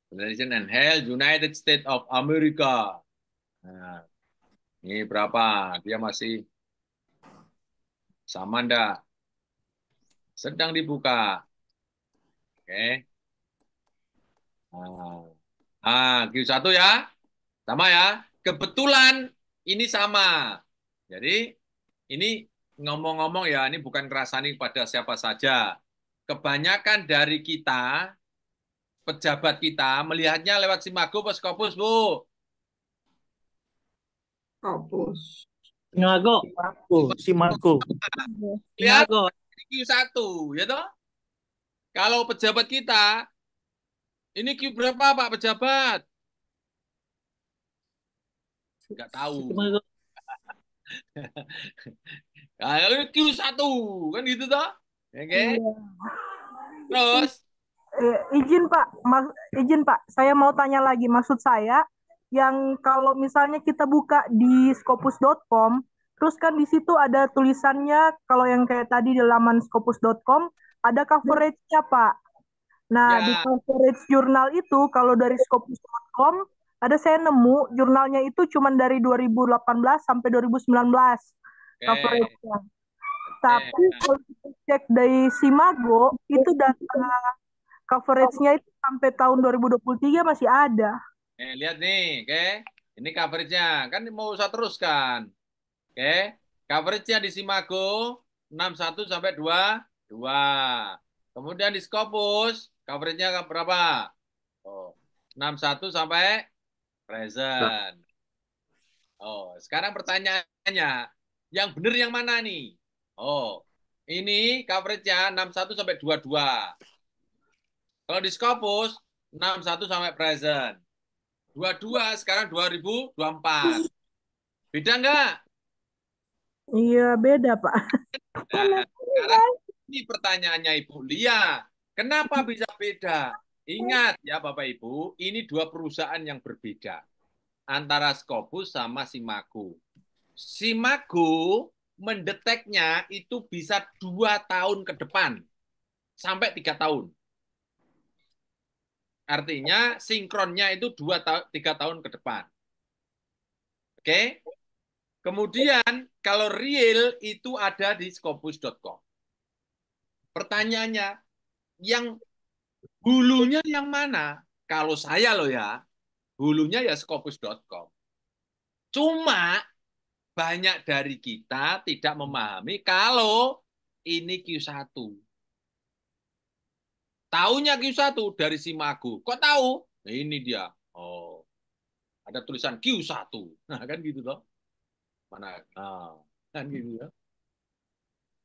Religion and Health, United States of America. Nah, ini berapa? Dia masih sama enggak? Sedang dibuka. Oke. Q1 ya. Sama ya. Kebetulan ini sama. Jadi ini ngomong-ngomong ya, ini bukan kerasani pada siapa saja. Kebanyakan dari kita, pejabat kita, melihatnya lewat Simago atau Scopus, Bu? Scopus. Simago. Lihat Q1, ya toh? Kalau pejabat kita, ini Q berapa, Pak pejabat? Nggak tahu. Nah, lalu Q1 kan gitu toh. Oke. Iya. Terus Izin Pak, saya mau tanya lagi. Maksud saya, yang kalau misalnya kita buka di scopus.com, terus kan di situ ada tulisannya, kalau yang kayak tadi di laman scopus.com, ada coverage-nya Pak. Nah, di ya, coverage jurnal itu, kalau dari scopus.com, ada saya nemu jurnalnya itu cuma dari 2018 sampai 2019 oke. coverage-nya. Oke. Tapi kalau kita cek dari Simago, itu data coverage-nya itu sampai tahun 2023 masih ada. Lihat nih, oke. Ini coverage-nya. Kan mau usah teruskan. Oke. Coverage-nya di Simago 61 sampai 22. Kemudian di Scopus coverage-nya berapa? Oh, 61 sampai present. Oh, sekarang pertanyaannya, yang benar yang mana nih? Oh, ini coverage-nya 61 sampai 22. Kalau di Scopus 61 sampai present. 22 sekarang 2024. Beda nggak? Iya, beda, Pak. Nah, sekarang ini pertanyaannya Ibu Lia. Kenapa bisa beda? Ingat ya Bapak Ibu, ini dua perusahaan yang berbeda. Antara Scopus sama Simago. Simago mendeteknya itu bisa 2 tahun ke depan. Sampai 3 tahun. Artinya sinkronnya itu 3 tahun ke depan. Oke? Kemudian kalau real itu ada di scopus.com. Pertanyaannya, yang hulunya yang mana? Kalau saya loh ya, hulunya ya scopus.com. Cuma banyak dari kita tidak memahami kalau ini Q1. Taunya Q1 dari Simago. Kok tahu? Nah, ini dia. Oh, ada tulisan Q1. Nah, kan gitu toh. Mana? Nah, kan gitu ya.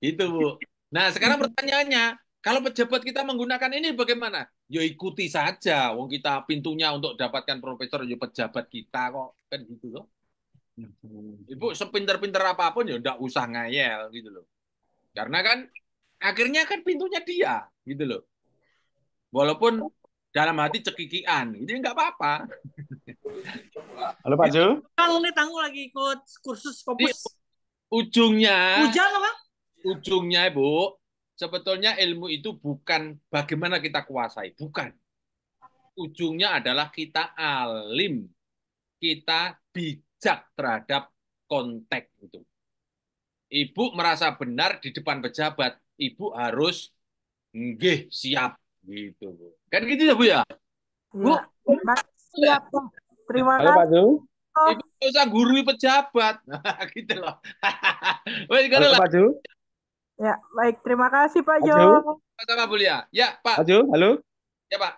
Itu, Bu. Nah, sekarang pertanyaannya, kalau pejabat kita menggunakan ini bagaimana? Ya ikuti saja. Wong kita pintunya untuk dapatkan profesor ya pejabat kita kok. Kan gitu loh. Ibu sepinter-pinter apapun ya enggak usah ngayel gitu loh. Karena kan akhirnya kan pintunya dia gitu loh. Walaupun dalam hati cekikian, jadi enggak apa-apa. Halo Pak Jo. Kalau nih tangguh lagi ikut kursus Scopus. Ujungnya, Hujan apa? ujungnya Ibu, sebetulnya ilmu itu bukan bagaimana kita kuasai, bukan. Ujungnya adalah kita alim, kita bijak terhadap konteks itu. Ibu merasa benar di depan pejabat, ibu harus nggih siap gitu, Bu. Kan gitu ya, Bu ya? Bu, Siap, Pak. Terima Halo Pak kasih. Jo. ibu nggak usah gurui pejabat. gitu loh. Wes, Halo lah. Pak Jo. Ya, baik. Terima kasih, Pak Pak Jo. Jo. Sama Bu Lia. Ya, Pak. Pak Jo, halo. Ya, Pak.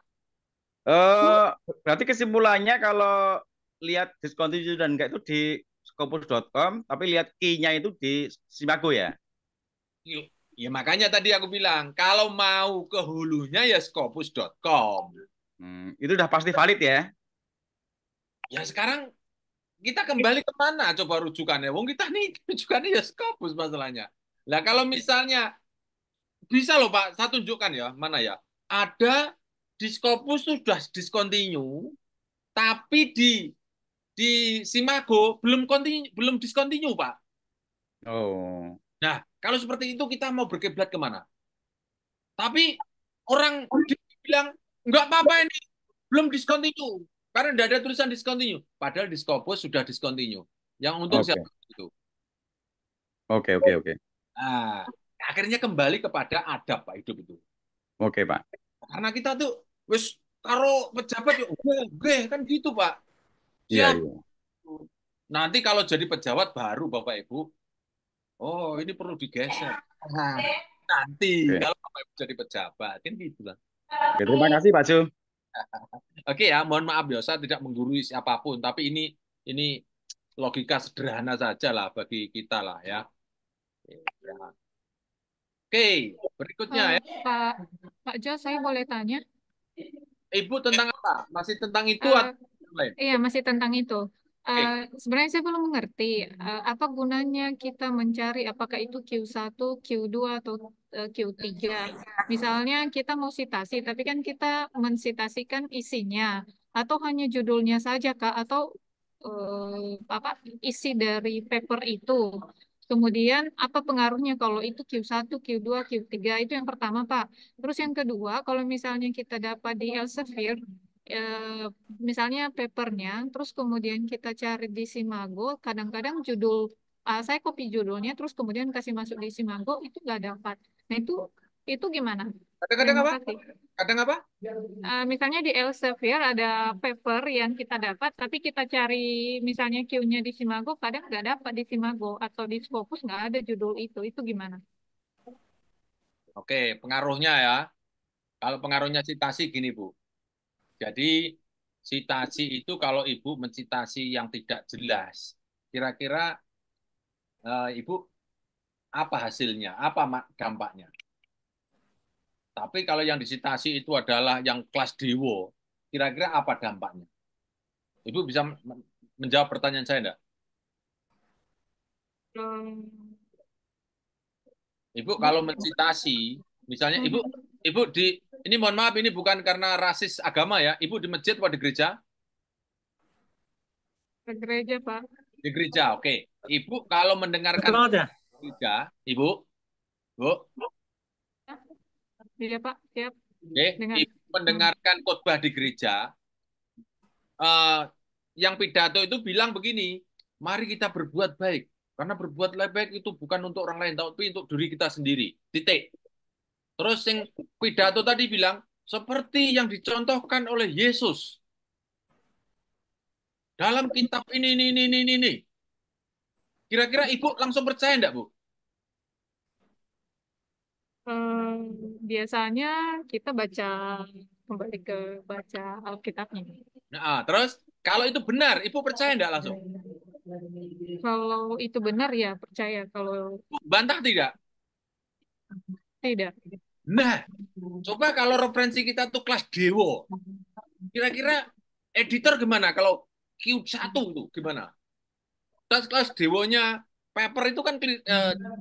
Berarti kesimpulannya kalau lihat discontinue dan enggak itu di scopus.com, tapi lihat key-nya itu di Simago ya? Ya makanya tadi aku bilang, kalau mau ke hulunya ya scopus.com. Itu udah pasti valid ya? Ya sekarang kita kembali ke mana coba rujukannya? Wong kita nih rujukannya ya Scopus masalahnya. Lah kalau misalnya bisa loh Pak, saya tunjukkan ya, mana ya? Ada di Scopus sudah discontinue, tapi di Simago belum discontinue Pak. Oh. Nah, kalau seperti itu kita mau berkiblat kemana? Tapi orang bilang nggak apa-apa ini belum discontinue karena tidak ada tulisan discontinue. Padahal di Scopus sudah discontinue. Yang untung siapa itu? Oke. Nah, akhirnya kembali kepada adab Pak hidup itu. Oke, Pak. Karena kita tuh wis karo pejabat yuk, kan gitu Pak. Iya. Nanti kalau jadi pejabat baru Bapak Ibu, oh ini perlu digeser. Nanti kalau Bapak Ibu jadi pejabat kan gitu lah. Oke, terima kasih Pak Jo. Oke ya, mohon maaf ya, saya tidak menggurui siapapun, tapi ini logika sederhana saja lah bagi kita lah ya. Oke, berikutnya ya. Pak Jo, saya boleh tanya? Ibu tentang apa? Masih tentang itu atau lain? Iya, masih tentang itu. Sebenarnya saya belum mengerti apa gunanya kita mencari apakah itu Q1, Q2 atau Q3. Misalnya kita mau citasi, tapi kan kita mensitasikan isinya atau hanya judulnya saja Kak atau apa isi dari paper itu. Kemudian apa pengaruhnya kalau itu Q1, Q2, Q3 itu yang pertama Pak. Terus yang kedua, kalau misalnya kita dapat di Elsevier misalnya papernya, terus kemudian kita cari di Simago, kadang-kadang judul, saya copy judulnya, terus kemudian kasih masuk di Simago, itu nggak dapat. Nah itu gimana? Kadang-kadang Terima apa? kasih. Kadang apa? Misalnya di Elsevier ada paper yang kita dapat, tapi kita cari misalnya Q-nya di Simago, kadang nggak dapat di Simago, atau di Scopus nggak ada judul itu gimana? Oke, pengaruhnya ya. Kalau pengaruhnya citasi gini, Bu. Jadi citasi itu kalau Ibu mencitasi yang tidak jelas, kira-kira Ibu apa hasilnya? Apa dampaknya? Tapi kalau yang disitasi itu adalah yang kelas dewo, kira-kira apa dampaknya? Ibu bisa menjawab pertanyaan saya enggak? Ibu kalau mencitasi, misalnya Ibu ini mohon maaf ini bukan karena rasis agama ya. Ibu di masjid atau di gereja? Ke gereja, Pak. Di gereja, oke. Ibu kalau mendengarkan gereja, Ibu, Bu, Iya, Pak. Siap. oke, Ibu mendengarkan khotbah di gereja, yang pidato itu bilang begini, mari kita berbuat baik. Karena berbuat baik itu bukan untuk orang lain, tapi untuk diri kita sendiri. Titik. Terus yang pidato tadi bilang, seperti yang dicontohkan oleh Yesus. Dalam kitab ini. Kira-kira Ibu langsung percaya enggak, Bu? Biasanya kita kembali ke baca Alkitabnya. Nah, terus kalau itu benar, Ibu percaya enggak langsung? Kalau itu benar ya percaya. Kalau bantah tidak? Tidak. Nah, coba kalau referensi kita tuh kelas dewo. Kira-kira editor gimana? Kalau Q1 tuh gimana? Kelas dewonya paper itu kan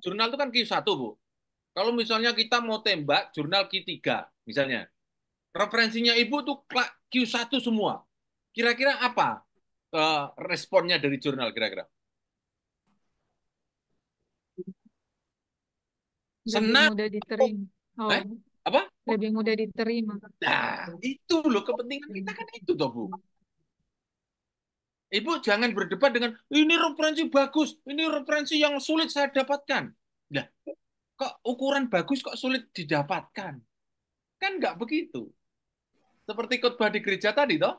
jurnal itu kan Q1, Bu. Kalau misalnya kita mau tembak jurnal Q3 misalnya. Referensinya Ibu tuh Q1 semua. Kira-kira apa responnya dari jurnal kira-kira? Lebih mudah diterima. Oh, apa? Lebih mudah diterima. Nah, itu loh kepentingan kita kan itu toh, Bu. Ibu jangan berdebat dengan ini referensi bagus, ini referensi yang sulit saya dapatkan. Nah, kok ukuran bagus kok sulit didapatkan? Kan nggak begitu. Seperti khotbah di gereja tadi, toh?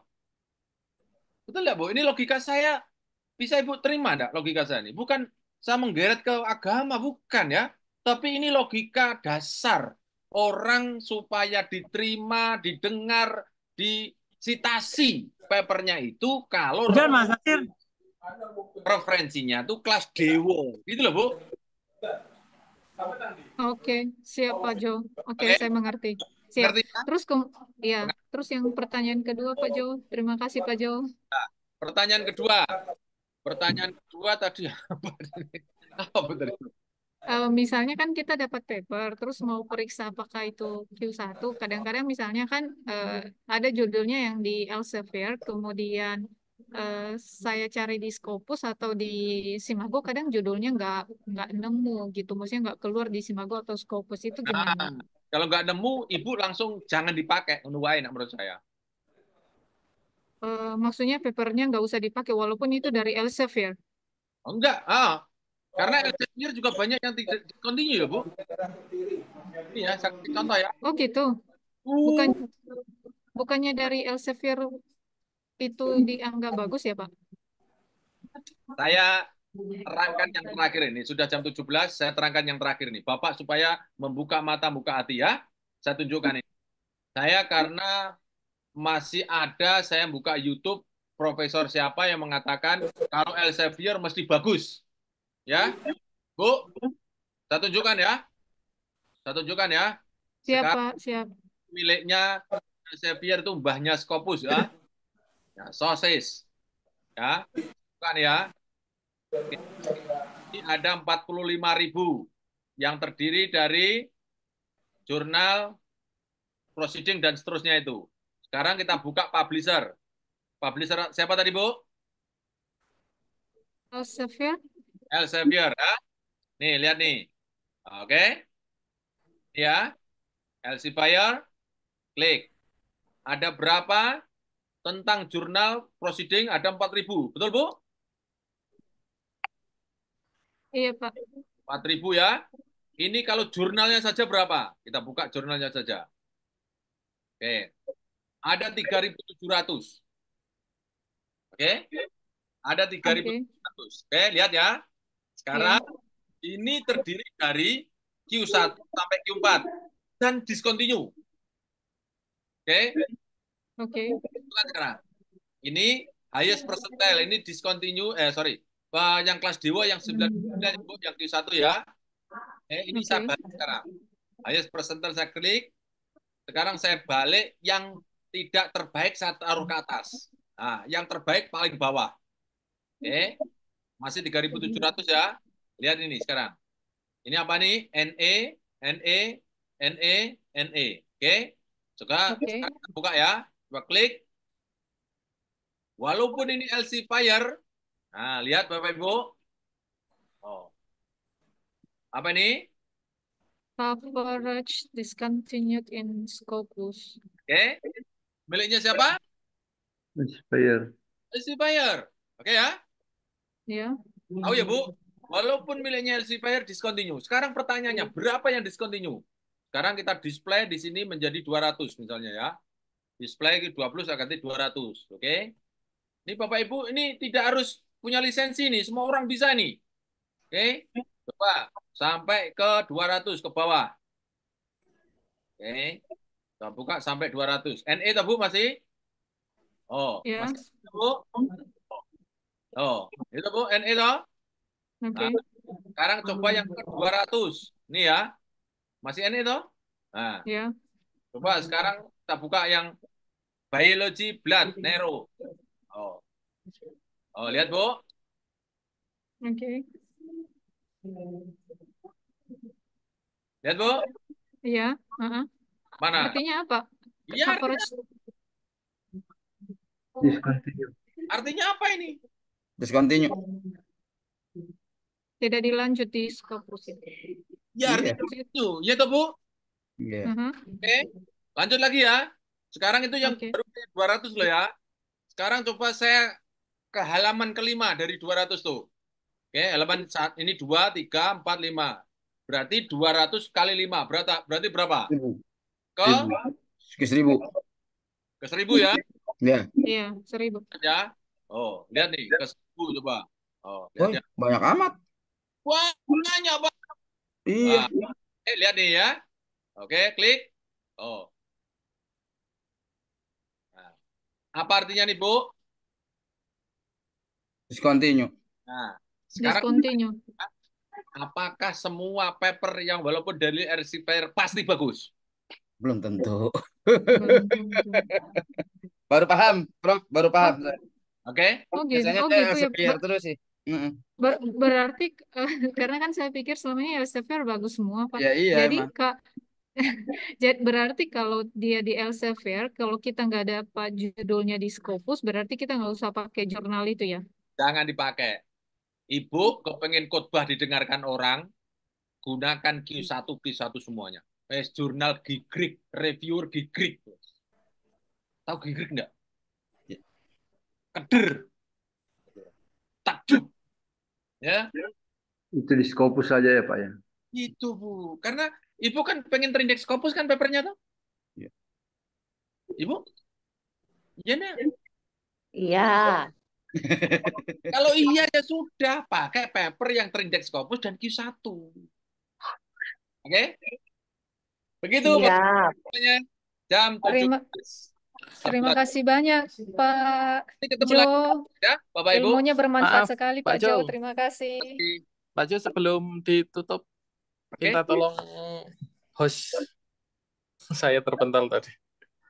Betul nggak, Bu? Ini logika saya bisa Ibu terima nggak logika saya ini? Bukan saya menggeret ke agama, bukan ya. Tapi ini logika dasar orang supaya diterima, didengar, disitasi papernya itu kalau referensinya tuh kelas dewo. Gitu loh, Bu. Oke, siap Pak Jo. Oke, saya mengerti. Siap. Terus ya, terus yang pertanyaan kedua Pak Jo. Terima kasih Pak Jo. Nah, pertanyaan kedua. Pertanyaan kedua tadi apa? Apa betul? Misalnya kan kita dapat paper, terus mau periksa apakah itu Q1, kadang-kadang misalnya kan ada judulnya yang di Elsevier, kemudian saya cari di Scopus atau di Simago, kadang judulnya nggak nemu gitu, maksudnya nggak keluar di Simago atau Scopus itu gimana? Nah, kalau nggak nemu, Ibu langsung jangan dipakai, menuain menurut saya. Maksudnya papernya nggak usah dipakai, walaupun itu dari Elsevier. Oh, enggak, karena Elsevier juga banyak yang tidak continue ya, Bu. Iya, contoh ya. Oh gitu. Bukannya dari Elsevier itu dianggap bagus ya, Pak? Saya terangkan yang terakhir ini. Sudah jam 17, saya terangkan yang terakhir ini. Bapak supaya membuka mata, buka hati ya. Saya tunjukkan ini. Saya karena masih ada, saya buka YouTube, profesor siapa yang mengatakan kalau Elsevier mesti bagus. Ya, Bu, saya tunjukkan ya. Saya tunjukkan ya. Siap, Pak, siap. Miliknya Elsevier itu mbahnya Scopus ya. Ya, sosis. Ya. Bukan ya. Ini ada 45.000 yang terdiri dari jurnal, proceeding, dan seterusnya itu. Sekarang kita buka publisher. Publisher siapa tadi, Bu? Elsevier. Elsevier. Ya? Nih, lihat nih. Oke. Ya. Elsevier. Klik. Ada berapa tentang jurnal proceeding? Ada 4.000. Betul, Bu? Iya, Pak. 4.000 ya. Ini kalau jurnalnya saja berapa? Kita buka jurnalnya saja. Oke. Ada 3.700. Oke. Ada 3.700. Oke, lihat ya. Sekarang ini terdiri dari Q1 sampai Q4 dan discontinue. Oke. Oke. Sekarang. Ini highest percentile, ini discontinue, yang kelas dewa yang 99, yang Q1 ya. Ini saya balik sekarang. Highest percentile saya klik. Sekarang saya balik yang tidak terbaik saya taruh ke atas. Nah, yang terbaik paling bawah. Oke. Masih 3.700 ya. Lihat ini sekarang. Ini apa nih? NE, NE, NE, NE. Oke. Sekarang kita buka ya. Coba klik. Walaupun ini Elsevier. Nah, lihat Bapak Ibu. Oh. Apa ini? Coverage discontinued in Scopus. Oke. Miliknya siapa? Elsevier. Elsevier. Oke ya? Ya. Tahu ya, Bu? Walaupun miliknya Elsevier discontinue. Sekarang pertanyaannya, berapa yang discontinue? Sekarang kita display di sini menjadi 200 misalnya ya. Display 20 saya ganti 200. Oke. Ini Bapak Ibu, ini tidak harus punya lisensi nih. Semua orang bisa nih. Oke. Coba sampai ke 200 ke bawah. Oke. Kita buka sampai 200. NE tahu Bu masih? Oh, Ya. masih Bu? Oh, itu Bu, NE toh? Oke. Nah, sekarang coba yang ke 200. Ini ya. Masih NE toh? Nah, Ya. coba sekarang kita buka yang biology blood Nero. Oh. Oh, lihat Bu. Oke. Lihat Bu. Iya. Mana? Artinya apa? Iya, Coverage. Discontinue. Artinya apa ini? Discontinue. Tidak dilanjut di Scopus itu. Ya, artinya itu. Ya toh Bu. Iya. Oke. Lanjut lagi ya. Sekarang itu yang baru 200 loh ya. Sekarang coba saya ke halaman kelima dari 200 tuh. Oke, halaman saat ini 2, 3, 4, 5. Berarti 200 kali 5. Berarti berapa? Ke? Ke 1.000. Ke 1.000 ya? Ya. Iya, 1.000. Ya. Oh, lihat nih. Ke 1.000 coba. Oh, lihat ya. Banyak amat. Wah, banyak banget. Iya. Lihat nih ya. Oke, klik. Oh. Nah, apa artinya nih, Bu? Discontinue. Nah, sekarang Discontinue. apakah semua paper yang walaupun dari Elsevier pasti bagus? Belum tentu. Belum tentu. Baru paham, Prof. Baru paham. Oke. Oh gitu, Biasanya oh saya gitu ya. Elsevier terus sih. Berarti karena kan saya pikir selama ini Elsevier bagus semua, Pak. Ya iya Jadi emang. berarti kalau dia di Elsevier, kalau kita nggak dapat judulnya di Scopus, berarti kita nggak usah pakai jurnal itu ya? Jangan dipakai. Ibu kepengen khotbah didengarkan orang, gunakan Q1 semuanya. Jurnal Gigrik, reviewer Gigrik. Tahu Gigrik nggak? Keder. Takjub. Ya. Itu di Scopus saja ya Pak ya? Itu Bu. Karena Ibu kan pengen terindeks Scopus kan papernya tuh? Iya. Ibu? Iya nih. Iya. Kalau iya ya sudah, pakai paper yang terindeks Scopus dan Q1. Oke? Begitu Siap. jam 17. Terima kasih banyak Pak Ketemu Jo. lagi ya, Bapak Ibu. Ilmunya bermanfaat Maaf, sekali Pak Pak Jo. Jo. Terima kasih. Pak Jo, sebelum ditutup, minta tolong host saya terpental tadi.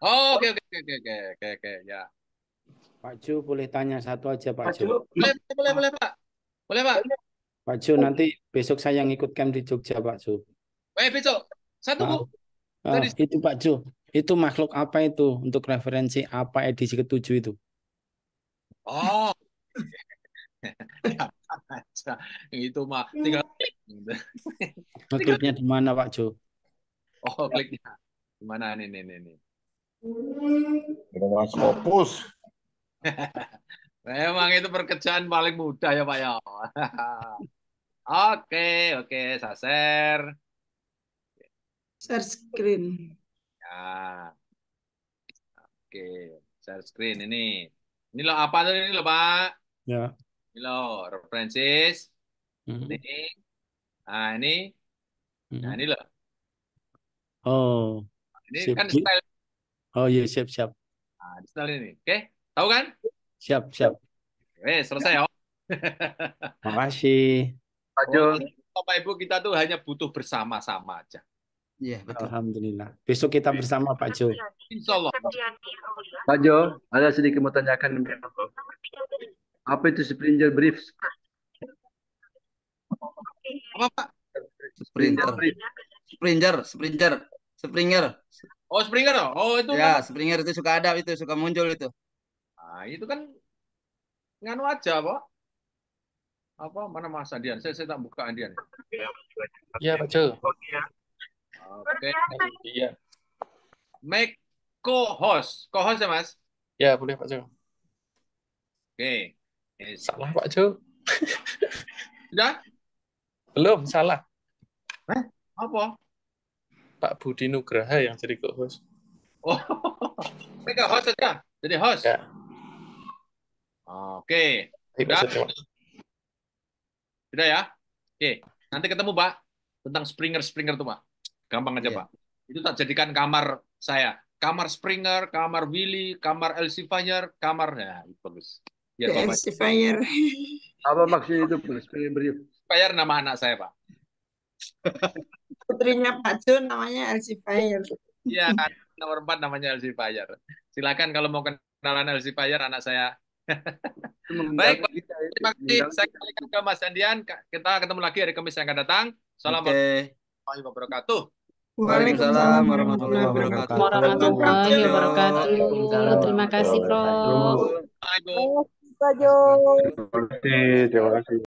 Oh, oke ya. Pak Ju boleh tanya satu aja Pak Ju. Boleh, Pak. Boleh, Pak. Pak Ju nanti besok saya ngikut camp di Jogja Pak Ju. Besok. Satu, Bu. Itu Pak Ju, itu makhluk apa itu untuk referensi apa edisi ke-7 itu? Oh. Itu mah tinggal Ngekliknya di mana Pak Jo? Oh, kliknya. Di mana nih. Dengan Scopus. Memang itu pekerjaan paling mudah ya, Pak ya. Oke, saya share. Share screen. Ya. Oke, share screen ini. Ini loh apa tuh ini loh, Pak? Ya. Ini loh, references. Ini. Nah, ini. Nah, ini loh. Oh. Ini Siap. kan style. Oh iya, siap. Nah, style ini. Oke, tahu kan? Siap. Selesai ya. Makasih. Pak Jo. Bapak Ibu, kita tuh hanya butuh bersama-sama aja. Iya, betul. Alhamdulillah. Besok kita bersama Pak Jo. Insya Allah. Pak Jo, ada sedikit mau tanyakan. Apa itu Springer Briefs? Apa, Pak? Springer. Oh, Springer. Oh, itu Ya, kan. Springer itu suka ada, itu suka muncul itu. Nah, itu kan nganu aja, Pak. Apa mana Mas Andian? Saya tak buka Andian. Iya, Pak Jo. Oke. Iya. Make co-host. Co-host ya, Mas? Ya, boleh Pak Jo. Oke. Salah Pak Jo. Sudah? Belum, salah. Apa? Pak Budi Nugraha yang jadi co-host. Oh, make host saja. Jadi host. Ya. Oke. Sudah ya? Oke. Nanti ketemu, Pak. Tentang Springer tuh, Pak. Gampang aja, Pak. Itu tak jadikan kamar saya. Kamar Springer, kamar Willy, kamar Elsevier, kamar ya, itu bagus. Biar Bapak. Elsevier. Apa maksudnya itu Springer Brief? Elsevier nama anak saya, Pak. Putrinya Pak Jo namanya Elsevier. Iya, nomor 4 namanya Elsevier. Silakan kalau mau kenalan Elsevier anak saya. Baik, Pak. Terima kasih. Saya kembalikan ke Mas Andian. Kita ketemu lagi hari Kamis yang akan datang. Assalamualaikum warahmatullahi wabarakatuh. Waalaikumsalam warahmatullahi wabarakatuh. Warahmatullahi wabarakatuh. Terima kasih, Prof. Assalamualaikum. Pak Jo. Terima kasih.